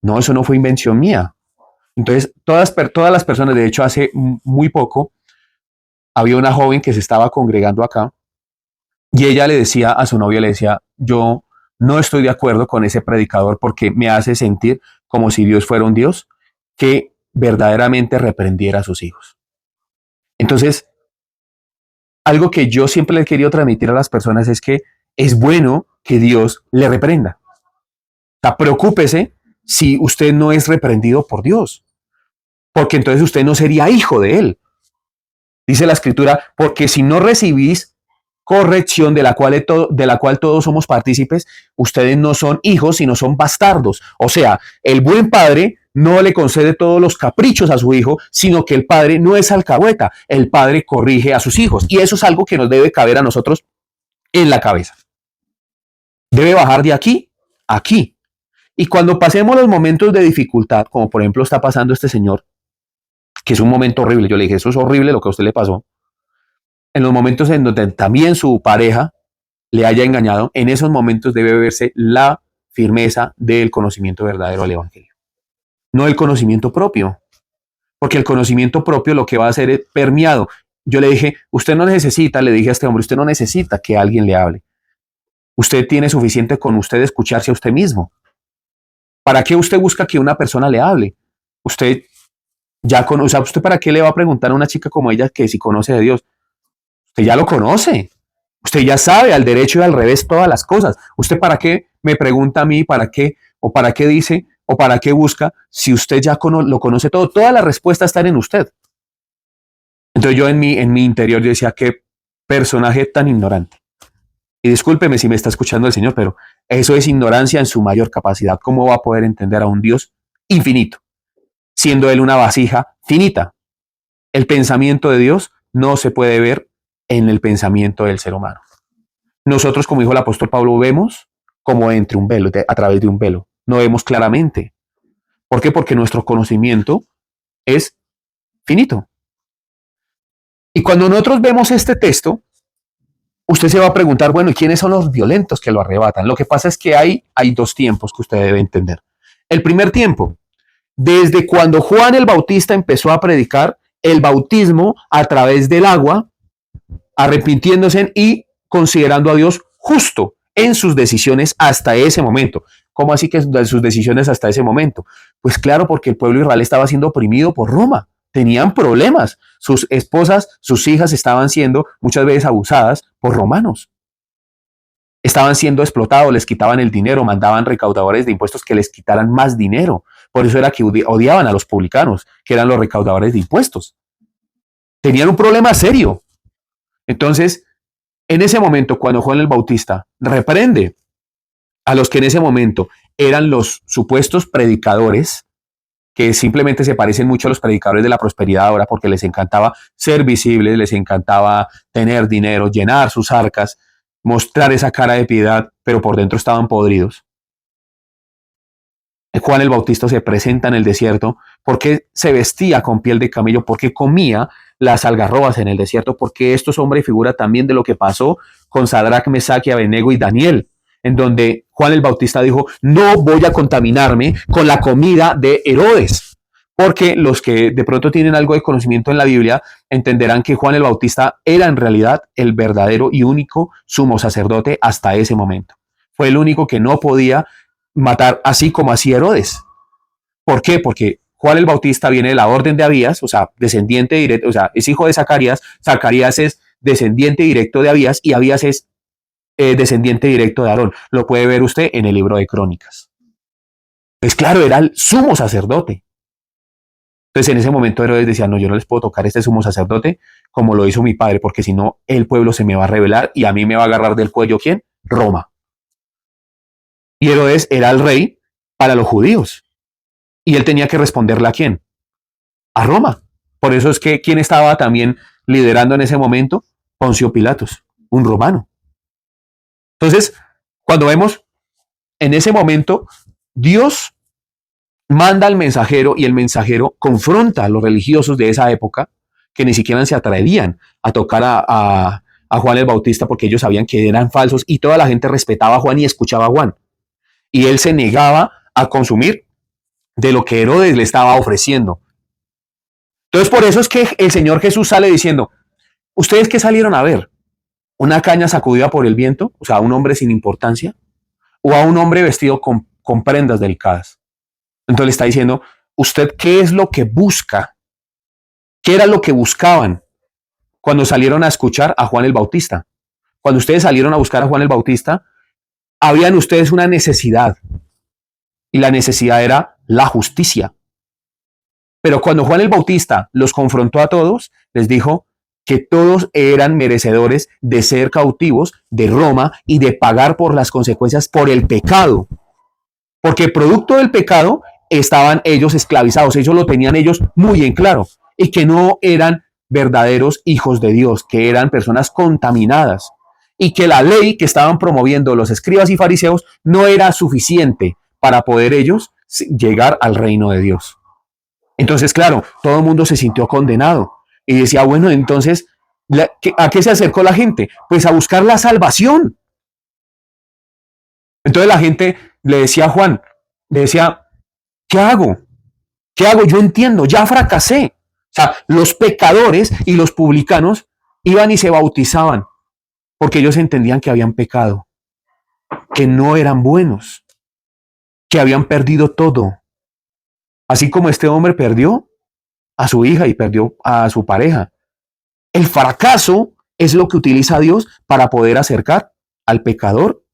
No, eso no fue invención mía. Entonces, todas las personas, de hecho, hace muy poco, había una joven que se estaba congregando acá y ella le decía a su novio, le decía, yo no estoy de acuerdo con ese predicador porque me hace sentir como si Dios fuera un Dios que verdaderamente reprendiera a sus hijos. Entonces, algo que yo siempre le he querido transmitir a las personas es que es bueno que Dios le reprenda. O sea, preocúpese si usted no es reprendido por Dios, porque entonces usted no sería hijo de Él. Dice la Escritura, porque si no recibís corrección de la cual todos somos partícipes, ustedes no son hijos, sino son bastardos. O sea, el buen padre no le concede todos los caprichos a su hijo, sino que el padre no es alcahueta, el padre corrige a sus hijos. Y eso es algo que nos debe caber a nosotros en la cabeza. Debe bajar de aquí a aquí. Y cuando pasemos los momentos de dificultad, como por ejemplo está pasando este señor, que es un momento horrible, yo le dije, eso es horrible lo que a usted le pasó, en los momentos en donde también su pareja le haya engañado, en esos momentos debe verse la firmeza del conocimiento verdadero del Evangelio. No el conocimiento propio, porque el conocimiento propio lo que va a hacer es permeado. Yo le dije, usted no necesita, le dije a este hombre, usted no necesita que alguien le hable. Usted tiene suficiente con usted escucharse a usted mismo. ¿Para qué usted busca que una persona le hable? Usted ya conoce, ¿usted para qué le va a preguntar a una chica como ella que si conoce de Dios? Usted ya lo conoce. Usted ya sabe al derecho y al revés todas las cosas. ¿Usted para qué me pregunta a mí, para qué, o para qué dice, o para qué busca, si usted ya lo conoce todo? Todas las respuestas están en usted. Entonces yo en mi interior yo decía, qué personaje tan ignorante. Y discúlpeme si me está escuchando el Señor, pero eso es ignorancia en su mayor capacidad. ¿Cómo va a poder entender a un Dios infinito, siendo Él una vasija finita? El pensamiento de Dios no se puede ver en el pensamiento del ser humano. Nosotros, como dijo el apóstol Pablo, vemos como entre un velo, a través de un velo. No vemos claramente. ¿Por qué? Porque nuestro conocimiento es finito. Y cuando nosotros vemos este texto, usted se va a preguntar, bueno, ¿y quiénes son los violentos que lo arrebatan? Lo que pasa es que hay dos tiempos que usted debe entender. El primer tiempo, desde cuando Juan el Bautista empezó a predicar el bautismo a través del agua, arrepintiéndose y considerando a Dios justo en sus decisiones hasta ese momento. ¿Cómo así que sus decisiones hasta ese momento? Pues claro, porque el pueblo de Israel estaba siendo oprimido por Roma. Tenían problemas. Sus esposas, sus hijas estaban siendo muchas veces abusadas por romanos. Estaban siendo explotados, les quitaban el dinero, mandaban recaudadores de impuestos que les quitaran más dinero. Por eso era que odiaban a los publicanos, que eran los recaudadores de impuestos. Tenían un problema serio. Entonces, en ese momento, cuando Juan el Bautista reprende a los que en ese momento eran los supuestos predicadores, que simplemente se parecen mucho a los predicadores de la prosperidad ahora, porque les encantaba ser visibles, les encantaba tener dinero, llenar sus arcas, mostrar esa cara de piedad, pero por dentro estaban podridos. Juan el Bautista se presenta en el desierto porque se vestía con piel de camello, porque comía las algarrobas en el desierto, porque esto es hombre y figura también de lo que pasó con Sadrach, Mesach, Abednego y Daniel, en donde Juan el Bautista dijo, no voy a contaminarme con la comida de Herodes, porque los que de pronto tienen algo de conocimiento en la Biblia entenderán que Juan el Bautista era en realidad el verdadero y único sumo sacerdote hasta ese momento. Fue el único que no podía matar así como hacía Herodes. ¿Por qué? Porque Juan el Bautista viene de la orden de Abías, o sea, descendiente directo, o sea, es hijo de Zacarías, Zacarías es descendiente directo de Abías y Abías es descendiente directo de Aarón. Lo puede ver usted en el libro de Crónicas. Pues claro, era el sumo sacerdote. Entonces en ese momento Herodes decía, no, yo no les puedo tocar a este sumo sacerdote como lo hizo mi padre, porque si no, el pueblo se me va a rebelar y a mí me va a agarrar del cuello, ¿quién? Roma. Y Herodes era el rey para los judíos. Y él tenía que responderle ¿a quién? A Roma. Por eso es que ¿quién estaba también liderando en ese momento? Poncio Pilatos, un romano. Entonces, cuando vemos en ese momento, Dios manda al mensajero y el mensajero confronta a los religiosos de esa época que ni siquiera se atrevían a tocar a a Juan el Bautista porque ellos sabían que eran falsos y toda la gente respetaba a Juan y escuchaba a Juan. Y él se negaba a consumir de lo que Herodes le estaba ofreciendo. Entonces por eso es que el Señor Jesús sale diciendo, ¿ustedes qué salieron a ver? ¿Una caña sacudida por el viento? O sea, ¿a un hombre sin importancia? ¿O a un hombre vestido con prendas delicadas? Entonces le está diciendo, ¿usted qué es lo que busca? ¿Qué era lo que buscaban cuando salieron a escuchar a Juan el Bautista? Cuando ustedes salieron a buscar a Juan el Bautista, habían ustedes una necesidad. Y la necesidad era la justicia. Pero cuando Juan el Bautista los confrontó a todos, les dijo que todos eran merecedores de ser cautivos de Roma y de pagar por las consecuencias por el pecado. Porque producto del pecado estaban ellos esclavizados. Ellos lo tenían ellos muy en claro. Y que no eran verdaderos hijos de Dios, que eran personas contaminadas. Y que la ley que estaban promoviendo los escribas y fariseos no era suficiente para poder ellos llegar al reino de Dios. Entonces, claro, todo el mundo se sintió condenado y decía, bueno, entonces, ¿a qué se acercó la gente? Pues a buscar la salvación. Entonces la gente le decía a Juan, le decía, ¿qué hago? ¿Qué hago? Yo entiendo, ya fracasé. O sea, los pecadores y los publicanos iban y se bautizaban porque ellos entendían que habían pecado, que no eran buenos, que habían perdido todo. Así como este hombre perdió a su hija y perdió a su pareja. El fracaso es lo que utiliza Dios para poder acercar al pecador,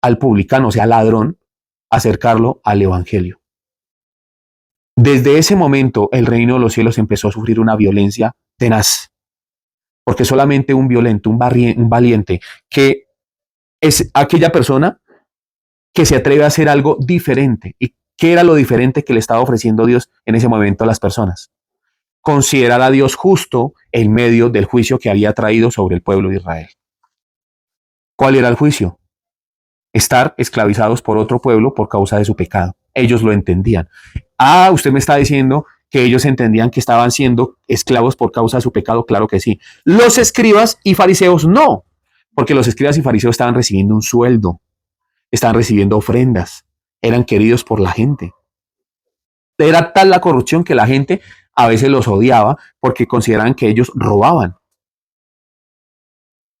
al publicano, o sea, al ladrón, acercarlo al evangelio. Desde ese momento el reino de los cielos empezó a sufrir una violencia tenaz, porque solamente un violento, un valiente, que es aquella persona que se atreve a hacer algo diferente. ¿Y qué era lo diferente que le estaba ofreciendo Dios en ese momento a las personas? Considerar a Dios justo en medio del juicio que había traído sobre el pueblo de Israel. ¿Cuál era el juicio? Estar esclavizados por otro pueblo por causa de su pecado. Ellos lo entendían. Ah, usted me está diciendo que ellos entendían que estaban siendo esclavos por causa de su pecado. Claro que sí. Los escribas y fariseos no, porque los escribas y fariseos estaban recibiendo un sueldo, estaban recibiendo ofrendas, eran queridos por la gente. Era tal la corrupción que la gente a veces los odiaba porque consideraban que ellos robaban.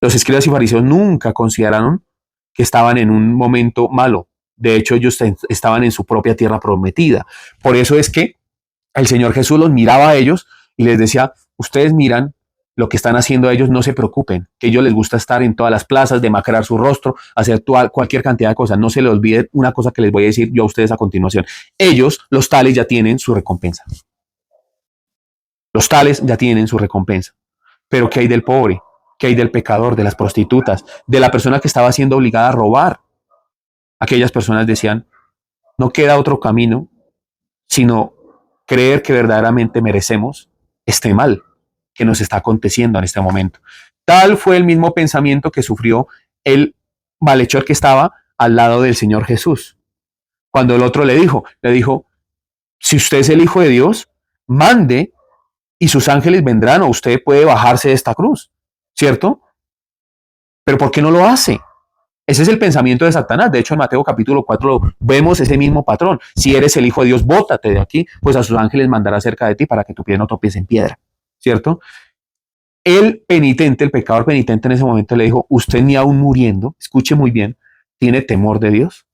Los escribas y fariseos nunca consideraron que estaban en un momento malo. De hecho, ellos estaban en su propia tierra prometida. Por eso es que el Señor Jesús los miraba a ellos y les decía, ustedes miran lo que están haciendo ellos, no se preocupen, que a ellos les gusta estar en todas las plazas, demacrar su rostro, hacer cualquier cantidad de cosas. No se les olvide una cosa que les voy a decir yo a ustedes a continuación. Ellos, los tales, ya tienen su recompensa. Los tales ya tienen su recompensa. Pero ¿qué hay del pobre? ¿Qué hay del pecador, de las prostitutas, de la persona que estaba siendo obligada a robar? Aquellas personas decían, no queda otro camino sino creer que verdaderamente merecemos este mal que nos está aconteciendo en este momento. Tal fue el mismo pensamiento que sufrió el malhechor que estaba al lado del Señor Jesús. Cuando el otro le dijo, si usted es el Hijo de Dios, mande y sus ángeles vendrán o usted puede bajarse de esta cruz, ¿cierto? Pero ¿por qué no lo hace? Ese es el pensamiento de Satanás. De hecho, en Mateo capítulo 4 vemos ese mismo patrón. Si eres el Hijo de Dios, bótate de aquí, pues a sus ángeles mandará cerca de ti para que tu pie no tropiece en piedra, ¿cierto? El penitente, el pecador penitente en ese momento le dijo, usted ni aún muriendo, escuche muy bien, tiene temor de Dios.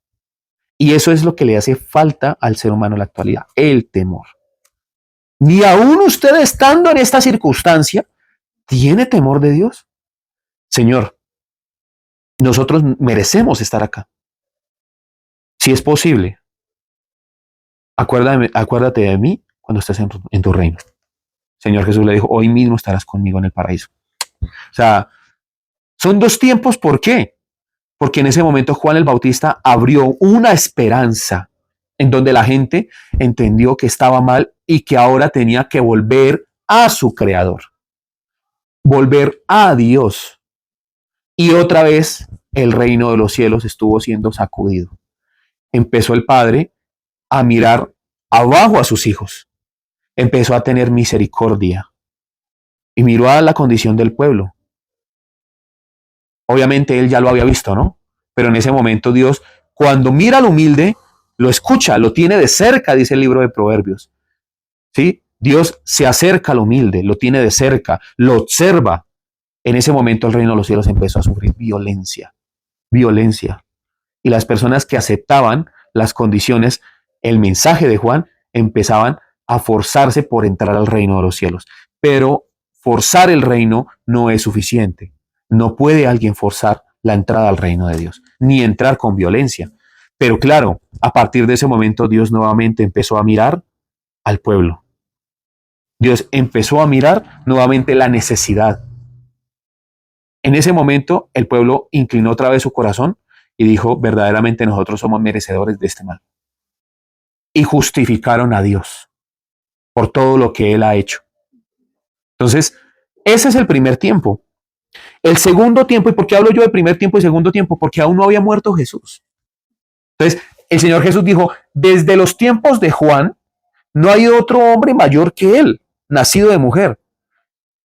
Y eso es lo que le hace falta al ser humano en la actualidad, el temor. Ni aún usted estando en esta circunstancia, ¿tiene temor de Dios? Señor, nosotros merecemos estar acá. Si es posible, acuérdate de mí cuando estés en tu reino. Señor Jesús le dijo, hoy mismo estarás conmigo en el paraíso. O sea, son dos tiempos. ¿Por qué? Porque en ese momento Juan el Bautista abrió una esperanza en donde la gente entendió que estaba mal y que ahora tenía que volver a su creador, volver a Dios. Y otra vez el reino de los cielos estuvo siendo sacudido. Empezó el Padre a mirar abajo a sus hijos. Empezó a tener misericordia y miró a la condición del pueblo. Obviamente él ya lo había visto, ¿no? Pero en ese momento Dios, cuando mira al humilde, lo escucha, lo tiene de cerca, dice el libro de Proverbios. ¿Sí? Dios se acerca al humilde, lo tiene de cerca, lo observa. En ese momento el reino de los cielos empezó a sufrir violencia, violencia. Y las personas que aceptaban las condiciones, el mensaje de Juan, empezaban a forzarse por entrar al reino de los cielos. Pero forzar el reino no es suficiente. No puede alguien forzar la entrada al reino de Dios, ni entrar con violencia. Pero claro, a partir de ese momento Dios nuevamente empezó a mirar al pueblo. Dios empezó a mirar nuevamente la necesidad. En ese momento el pueblo inclinó otra vez su corazón y dijo, verdaderamente nosotros somos merecedores de este mal. Y justificaron a Dios por todo lo que Él ha hecho. Entonces, ese es el primer tiempo. El segundo tiempo, ¿y por qué hablo yo de primer tiempo y segundo tiempo? Porque aún no había muerto Jesús. Entonces, el Señor Jesús dijo, desde los tiempos de Juan, no hay otro hombre mayor que Él, nacido de mujer.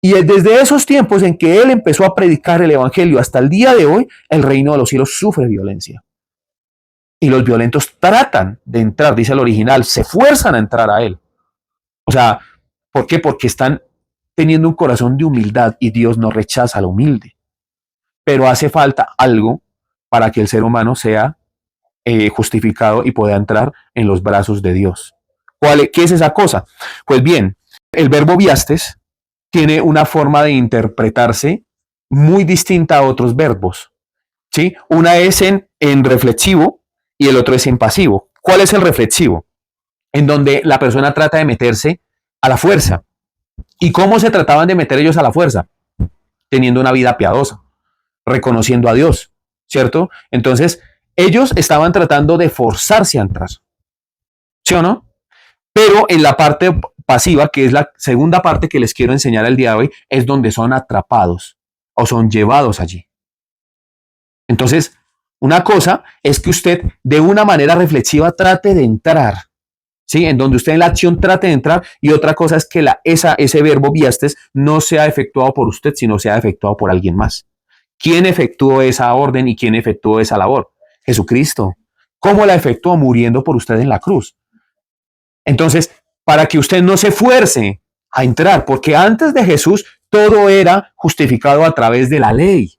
Y desde esos tiempos en que Él empezó a predicar el Evangelio hasta el día de hoy, el reino de los cielos sufre violencia. Y los violentos tratan de entrar, dice el original, se fuerzan a entrar a Él. O sea, ¿por qué? Porque están teniendo un corazón de humildad y Dios no rechaza al humilde. Pero hace falta algo para que el ser humano sea justificado y pueda entrar en los brazos de Dios. ¿Qué es esa cosa? Pues bien, el verbo viastes tiene una forma de interpretarse muy distinta a otros verbos. ¿Sí? Una es en reflexivo y el otro es en pasivo. ¿Cuál es el reflexivo? En donde la persona trata de meterse a la fuerza. ¿Y cómo se trataban de meter ellos a la fuerza? Teniendo una vida piadosa, reconociendo a Dios, ¿cierto? Entonces, ellos estaban tratando de forzarse a entrar, ¿sí o no? Pero en la parte pasiva, que es la segunda parte que les quiero enseñar el día de hoy, es donde son atrapados o son llevados allí. Entonces, una cosa es que usted de una manera reflexiva trate de entrar, ¿sí? En donde usted en la acción trate de entrar, y otra cosa es que ese verbo viastes no sea efectuado por usted, sino sea efectuado por alguien más. ¿Quién efectuó esa orden y quién efectuó esa labor? Jesucristo. ¿Cómo la efectuó? Muriendo por usted en la cruz. Entonces, para que usted no se fuerce a entrar, porque antes de Jesús todo era justificado a través de la ley.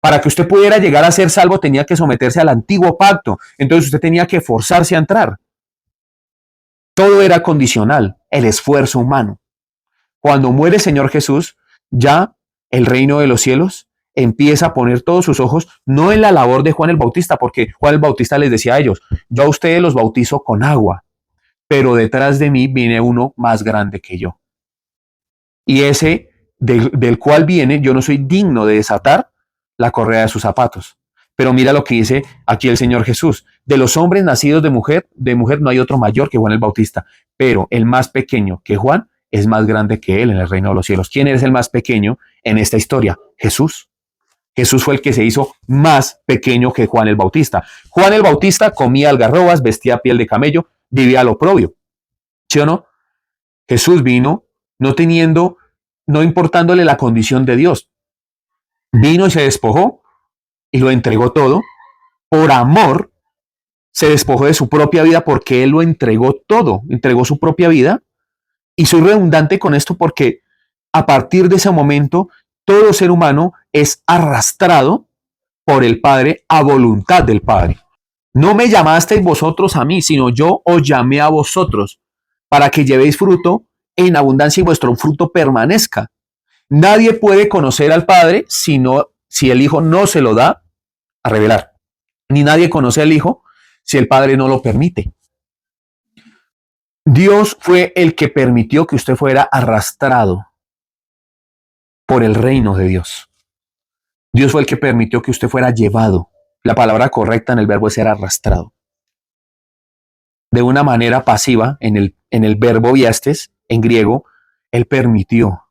Para que usted pudiera llegar a ser salvo tenía que someterse al antiguo pacto. Entonces usted tenía que forzarse a entrar. Todo era condicional, el esfuerzo humano. Cuando muere el Señor Jesús, ya el reino de los cielos empieza a poner todos sus ojos no en la labor de Juan el Bautista, porque Juan el Bautista les decía a ellos, yo a ustedes los bautizo con agua, pero detrás de mí viene uno más grande que yo. Y ese del cual viene, yo no soy digno de desatar la correa de sus zapatos. Pero mira lo que dice aquí el Señor Jesús. De los hombres nacidos de mujer no hay otro mayor que Juan el Bautista, pero el más pequeño que Juan es más grande que él en el reino de los cielos. ¿Quién es el más pequeño en esta historia? Jesús. Jesús fue el que se hizo más pequeño que Juan el Bautista. Juan el Bautista comía algarrobas, vestía piel de camello, vivía al oprobio. ¿Sí o no? Jesús vino no importándole la condición de Dios. Vino y se despojó y lo entregó todo. Por amor, se despojó de su propia vida porque Él lo entregó todo. Entregó su propia vida. Y soy redundante con esto porque a partir de ese momento, todo ser humano es arrastrado por el Padre a voluntad del Padre. No me llamasteis vosotros a mí, sino yo os llamé a vosotros para que llevéis fruto en abundancia y vuestro fruto permanezca. Nadie puede conocer al Padre si el Hijo no se lo da a revelar. Ni nadie conoce al Hijo si el Padre no lo permite. Dios fue el que permitió que usted fuera arrastrado por el reino de Dios. Dios fue el que permitió que usted fuera llevado. La palabra correcta en el verbo es ser arrastrado. De una manera pasiva, en el verbo viastes, en griego, Él permitió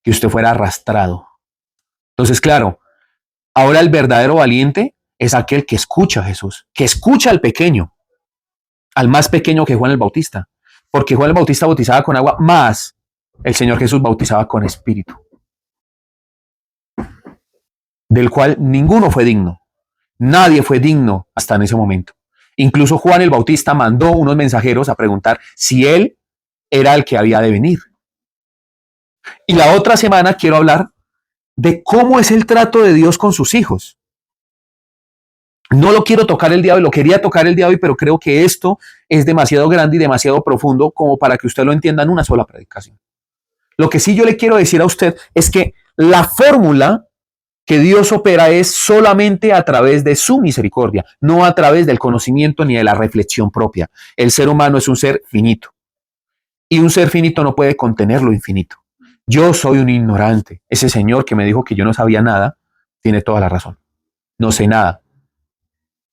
que usted fuera arrastrado. Entonces, claro, ahora el verdadero valiente es aquel que escucha a Jesús, que escucha al pequeño, al más pequeño que Juan el Bautista, porque Juan el Bautista bautizaba con agua, más el Señor Jesús bautizaba con espíritu. del cual ninguno fue digno. Nadie fue digno hasta en ese momento. Incluso Juan el Bautista mandó unos mensajeros a preguntar si él era el que había de venir. Y la otra semana quiero hablar de cómo es el trato de Dios con sus hijos. No lo quiero tocar el día de hoy, lo quería tocar el día de hoy, pero creo que esto es demasiado grande y demasiado profundo como para que usted lo entienda en una sola predicación. Lo que sí yo le quiero decir a usted es que la fórmula que Dios opera es solamente a través de su misericordia, no a través del conocimiento ni de la reflexión propia. El ser humano es un ser finito y un ser finito no puede contener lo infinito. Yo soy un ignorante. Ese señor que me dijo que yo no sabía nada tiene toda la razón. No sé nada.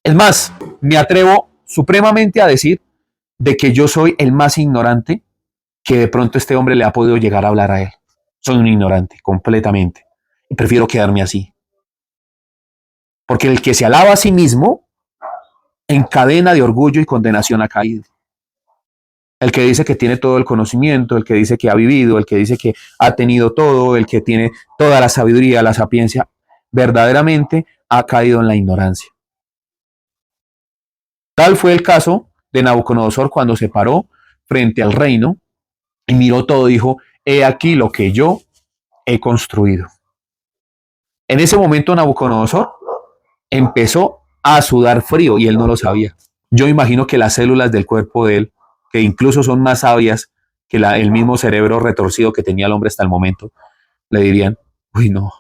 Es más, me atrevo supremamente a decir de que yo soy el más ignorante que de pronto este hombre le ha podido llegar a hablar a él. Soy un ignorante, completamente. Y prefiero quedarme así. Porque el que se alaba a sí mismo en cadena de orgullo y condenación ha caído. El que dice que tiene todo el conocimiento, el que dice que ha vivido, el que dice que ha tenido todo, el que tiene toda la sabiduría, la sapiencia, verdaderamente ha caído en la ignorancia. Tal fue el caso de Nabucodonosor cuando se paró frente al reino y miró todo y dijo, he aquí lo que yo he construido. En ese momento Nabucodonosor empezó a sudar frío y él no lo sabía. Yo imagino que las células del cuerpo de él, que incluso son más sabias que el mismo cerebro retorcido que tenía el hombre hasta el momento, le dirían, uy no,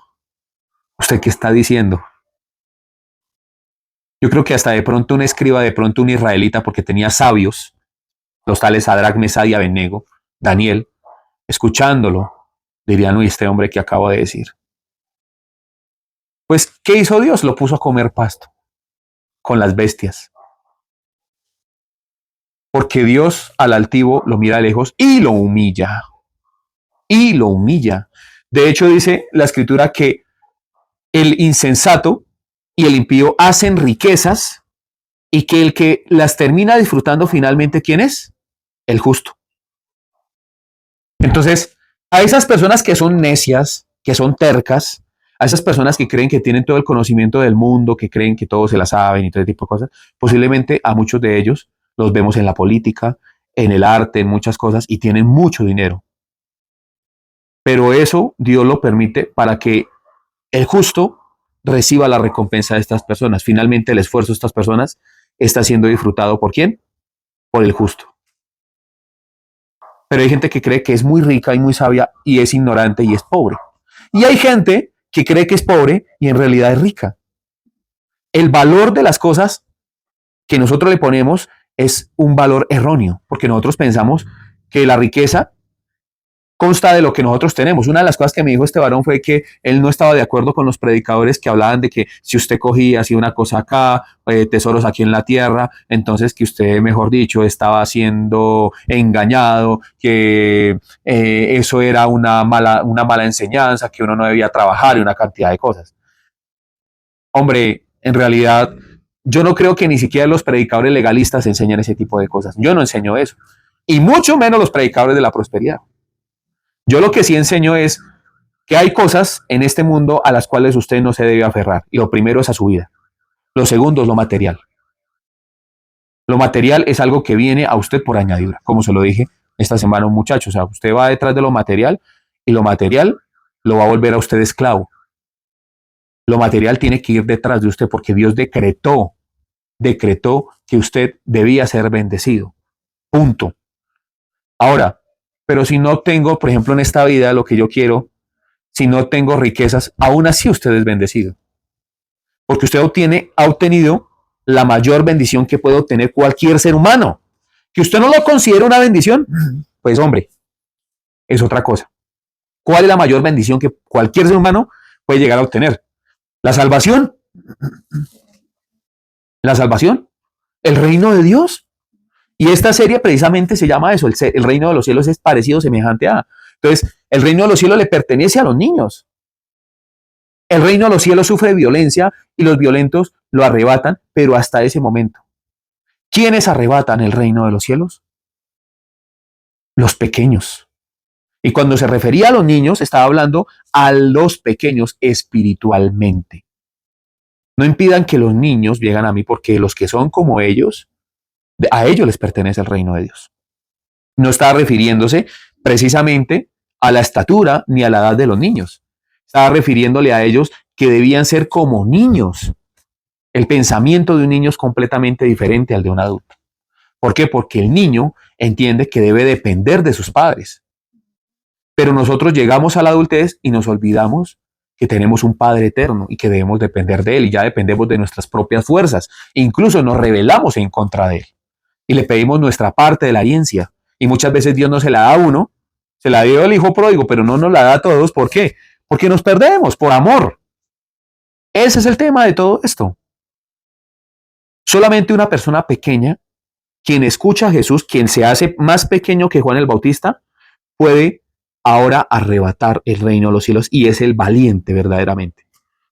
¿usted qué está diciendo? Yo creo que hasta de pronto un escriba, de pronto un israelita, porque tenía sabios, los tales Sadrach, Mesach y Abednego, Daniel, escuchándolo, dirían, uy, este hombre que acabo de decir. Pues, ¿qué hizo Dios? Lo puso a comer pasto con las bestias. Porque Dios al altivo lo mira de lejos y lo humilla. Y lo humilla. De hecho, dice la escritura que el insensato y el impío hacen riquezas y que el que las termina disfrutando finalmente, ¿quién es? El justo. Entonces, a esas personas que son necias, que son tercas, a esas personas que creen que tienen todo el conocimiento del mundo, que creen que todo se la saben y todo ese tipo de cosas, posiblemente a muchos de ellos los vemos en la política, en el arte, en muchas cosas y tienen mucho dinero. Pero eso Dios lo permite para que el justo reciba la recompensa de estas personas. Finalmente el esfuerzo de estas personas está siendo disfrutado ¿por quién? Por el justo. Pero hay gente que cree que es muy rica y muy sabia y es ignorante y es pobre. Y hay gente que cree que es pobre y en realidad es rica. El valor de las cosas que nosotros le ponemos es un valor erróneo, porque nosotros pensamos que la riqueza consta de lo que nosotros tenemos. Una de las cosas que me dijo este varón fue que él no estaba de acuerdo con los predicadores que hablaban de que si usted cogía así una cosa acá, tesoros aquí en la tierra, entonces que usted, mejor dicho, estaba siendo engañado, que eso era una mala enseñanza, que uno no debía trabajar y una cantidad de cosas. Hombre, en realidad, yo no creo que ni siquiera los predicadores legalistas enseñen ese tipo de cosas. Yo no enseño eso. Y mucho menos los predicadores de la prosperidad. Yo lo que sí enseño es que hay cosas en este mundo a las cuales usted no se debe aferrar. Y lo primero es a su vida. Lo segundo es lo material. Lo material es algo que viene a usted por añadidura, como se lo dije esta semana a un muchacho. O sea, usted va detrás de lo material y lo material lo va a volver a usted esclavo. Lo material tiene que ir detrás de usted porque Dios decretó que usted debía ser bendecido. Punto. Ahora, pero si no tengo, por ejemplo, en esta vida lo que yo quiero, si no tengo riquezas, aún así usted es bendecido. Porque usted ha obtenido la mayor bendición que puede obtener cualquier ser humano. Que usted no lo considera una bendición, pues hombre, es otra cosa. ¿Cuál es la mayor bendición que cualquier ser humano puede llegar a obtener? La salvación. La salvación. El reino de Dios. Y esta serie precisamente se llama eso, el reino de los cielos es parecido, semejante a. Entonces, el reino de los cielos le pertenece a los niños. El reino de los cielos sufre violencia y los violentos lo arrebatan, pero hasta ese momento. ¿Quiénes arrebatan el reino de los cielos? Los pequeños. Y cuando se refería a los niños, estaba hablando a los pequeños espiritualmente. No impidan que los niños lleguen a mí, porque los que son como ellos, a ellos les pertenece el reino de Dios. No estaba refiriéndose precisamente a la estatura ni a la edad de los niños. Estaba refiriéndole a ellos que debían ser como niños. El pensamiento de un niño es completamente diferente al de un adulto. ¿Por qué? Porque el niño entiende que debe depender de sus padres. Pero nosotros llegamos a la adultez y nos olvidamos que tenemos un Padre eterno y que debemos depender de Él, y ya dependemos de nuestras propias fuerzas. Incluso nos rebelamos en contra de Él y le pedimos nuestra parte de la herencia. Y muchas veces Dios no se la da a uno, se la dio al hijo pródigo, pero no nos la da a todos. ¿Por qué? Porque nos perdemos por amor. Ese es el tema de todo esto. Solamente una persona pequeña, quien escucha a Jesús, quien se hace más pequeño que Juan el Bautista, puede ahora arrebatar el reino de los cielos, y es el valiente verdaderamente.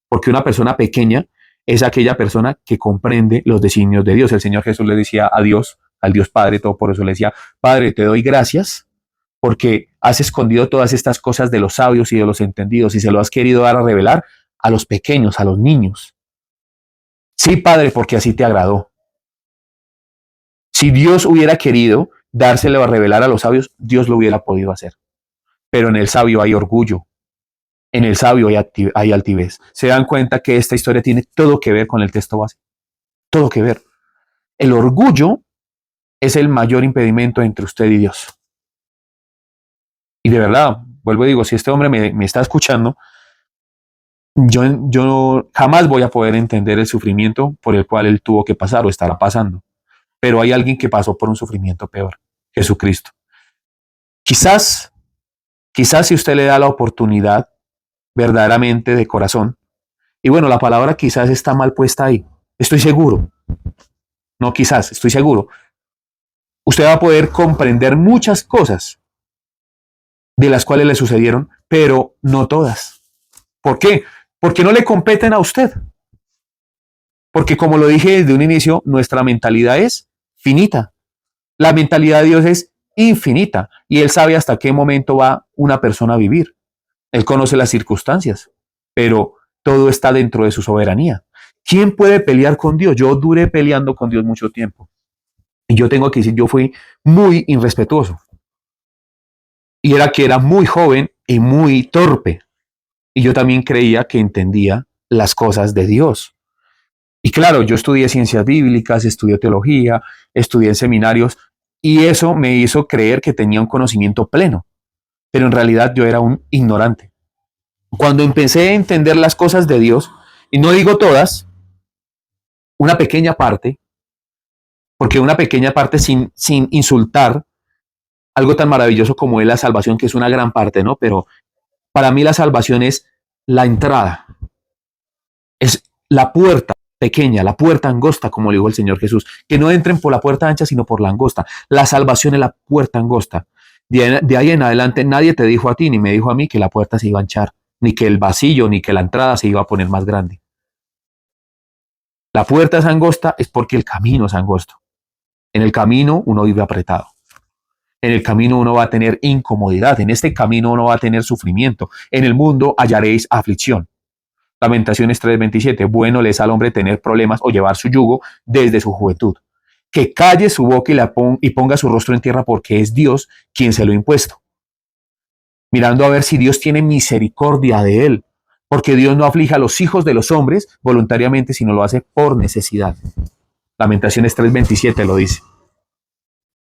Porque una persona pequeña es aquella persona que comprende los designios de Dios. El Señor Jesús le decía a Dios, al Dios Padre, todo por eso le decía: Padre, te doy gracias porque has escondido todas estas cosas de los sabios y de los entendidos y se lo has querido dar a revelar a los pequeños, a los niños. Sí, Padre, porque así te agradó. Si Dios hubiera querido dárselo a revelar a los sabios, Dios lo hubiera podido hacer. Pero en el sabio hay orgullo, en el sabio hay altivez. Se dan cuenta que esta historia tiene todo que ver con el texto base. Todo que ver. El orgullo es el mayor impedimento entre usted y Dios. Y de verdad, vuelvo y digo, si este hombre me está escuchando, yo jamás voy a poder entender el sufrimiento por el cual él tuvo que pasar o estará pasando. Pero hay alguien que pasó por un sufrimiento peor: Jesucristo. Quizás si usted le da la oportunidad verdaderamente de corazón, y bueno, la palabra quizás está mal puesta ahí, estoy seguro, no quizás, estoy seguro, usted va a poder comprender muchas cosas de las cuales le sucedieron, pero no todas. ¿Por qué? Porque no le competen a usted. Porque, como lo dije desde un inicio, nuestra mentalidad es finita. La mentalidad de Dios es infinita y Él sabe hasta qué momento va una persona a vivir. Él conoce las circunstancias, pero todo está dentro de su soberanía. ¿Quién puede pelear con Dios? Yo duré peleando con Dios mucho tiempo. Y yo tengo que decir, yo fui muy irrespetuoso. Y era que era muy joven y muy torpe. Y yo también creía que entendía las cosas de Dios. Y claro, yo estudié ciencias bíblicas, estudié teología, estudié en seminarios, y eso me hizo creer que tenía un conocimiento pleno. Pero en realidad yo era un ignorante. Cuando empecé a entender las cosas de Dios, y no digo todas, una pequeña parte, porque una pequeña parte sin insultar algo tan maravilloso como es la salvación, que es una gran parte, ¿no? Pero para mí la salvación es la entrada, es la puerta pequeña, la puerta angosta, como le dijo el Señor Jesús, que no entren por la puerta ancha, sino por la angosta. La salvación es la puerta angosta. De ahí en adelante nadie te dijo a ti, ni me dijo a mí, que la puerta se iba a anchar, ni que el vacío, ni que la entrada se iba a poner más grande. La puerta es angosta es porque el camino es angosto. En el camino uno vive apretado. En el camino uno va a tener incomodidad. En este camino uno va a tener sufrimiento. En el mundo hallaréis aflicción. Lamentaciones 3:27. Bueno le es al hombre tener problemas o llevar su yugo desde su juventud. Que calle su boca y ponga su rostro en tierra, porque es Dios quien se lo ha impuesto. Mirando a ver si Dios tiene misericordia de él. Porque Dios no aflige a los hijos de los hombres voluntariamente, sino lo hace por necesidad. Lamentaciones 3:27 lo dice.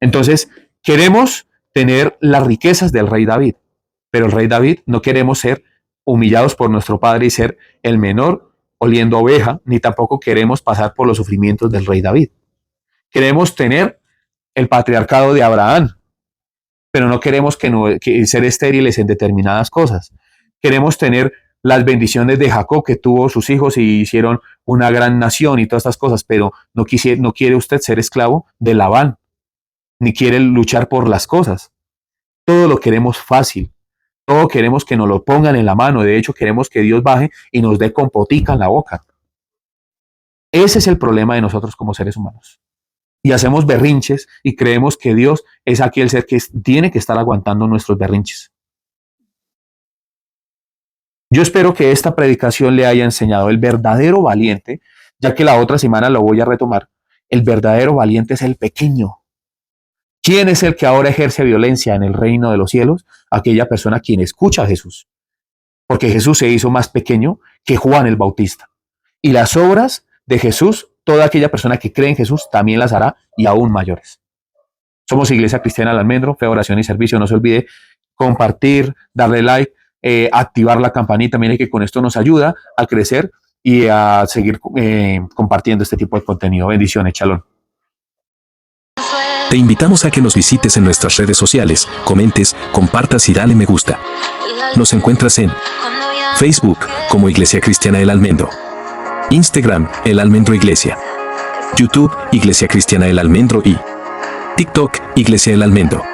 Entonces, queremos tener las riquezas del rey David, pero el rey David no queremos ser humillados por nuestro padre y ser el menor oliendo oveja, ni tampoco queremos pasar por los sufrimientos del rey David. Queremos tener el patriarcado de Abraham, pero no queremos que ser estériles en determinadas cosas. Queremos tener las bendiciones de Jacob, que tuvo sus hijos y hicieron una gran nación y todas estas cosas, pero no quiere usted ser esclavo de Labán, ni quiere luchar por las cosas. Todo lo queremos fácil, todo queremos que nos lo pongan en la mano. De hecho, queremos que Dios baje y nos dé compotica en la boca. Ese es el problema de nosotros como seres humanos. Y hacemos berrinches y creemos que Dios es aquel ser que tiene que estar aguantando nuestros berrinches. Yo espero que esta predicación le haya enseñado el verdadero valiente, ya que la otra semana lo voy a retomar. El verdadero valiente es el pequeño. ¿Quién es el que ahora ejerce violencia en el reino de los cielos? Aquella persona quien escucha a Jesús. Porque Jesús se hizo más pequeño que Juan el Bautista. Y las obras de Jesús, toda aquella persona que cree en Jesús también las hará y aún mayores. Somos Iglesia Cristiana del Almendro, Fe, Oración y Servicio. No se olvide compartir, darle like, activar la campanita. Mire que con esto nos ayuda a crecer y a seguir compartiendo este tipo de contenido. Bendiciones, Shalom. Te invitamos a que nos visites en nuestras redes sociales, comentes, compartas y dale me gusta. Nos encuentras en Facebook como Iglesia Cristiana El Almendro, Instagram El Almendro Iglesia, YouTube Iglesia Cristiana El Almendro y TikTok Iglesia El Almendro.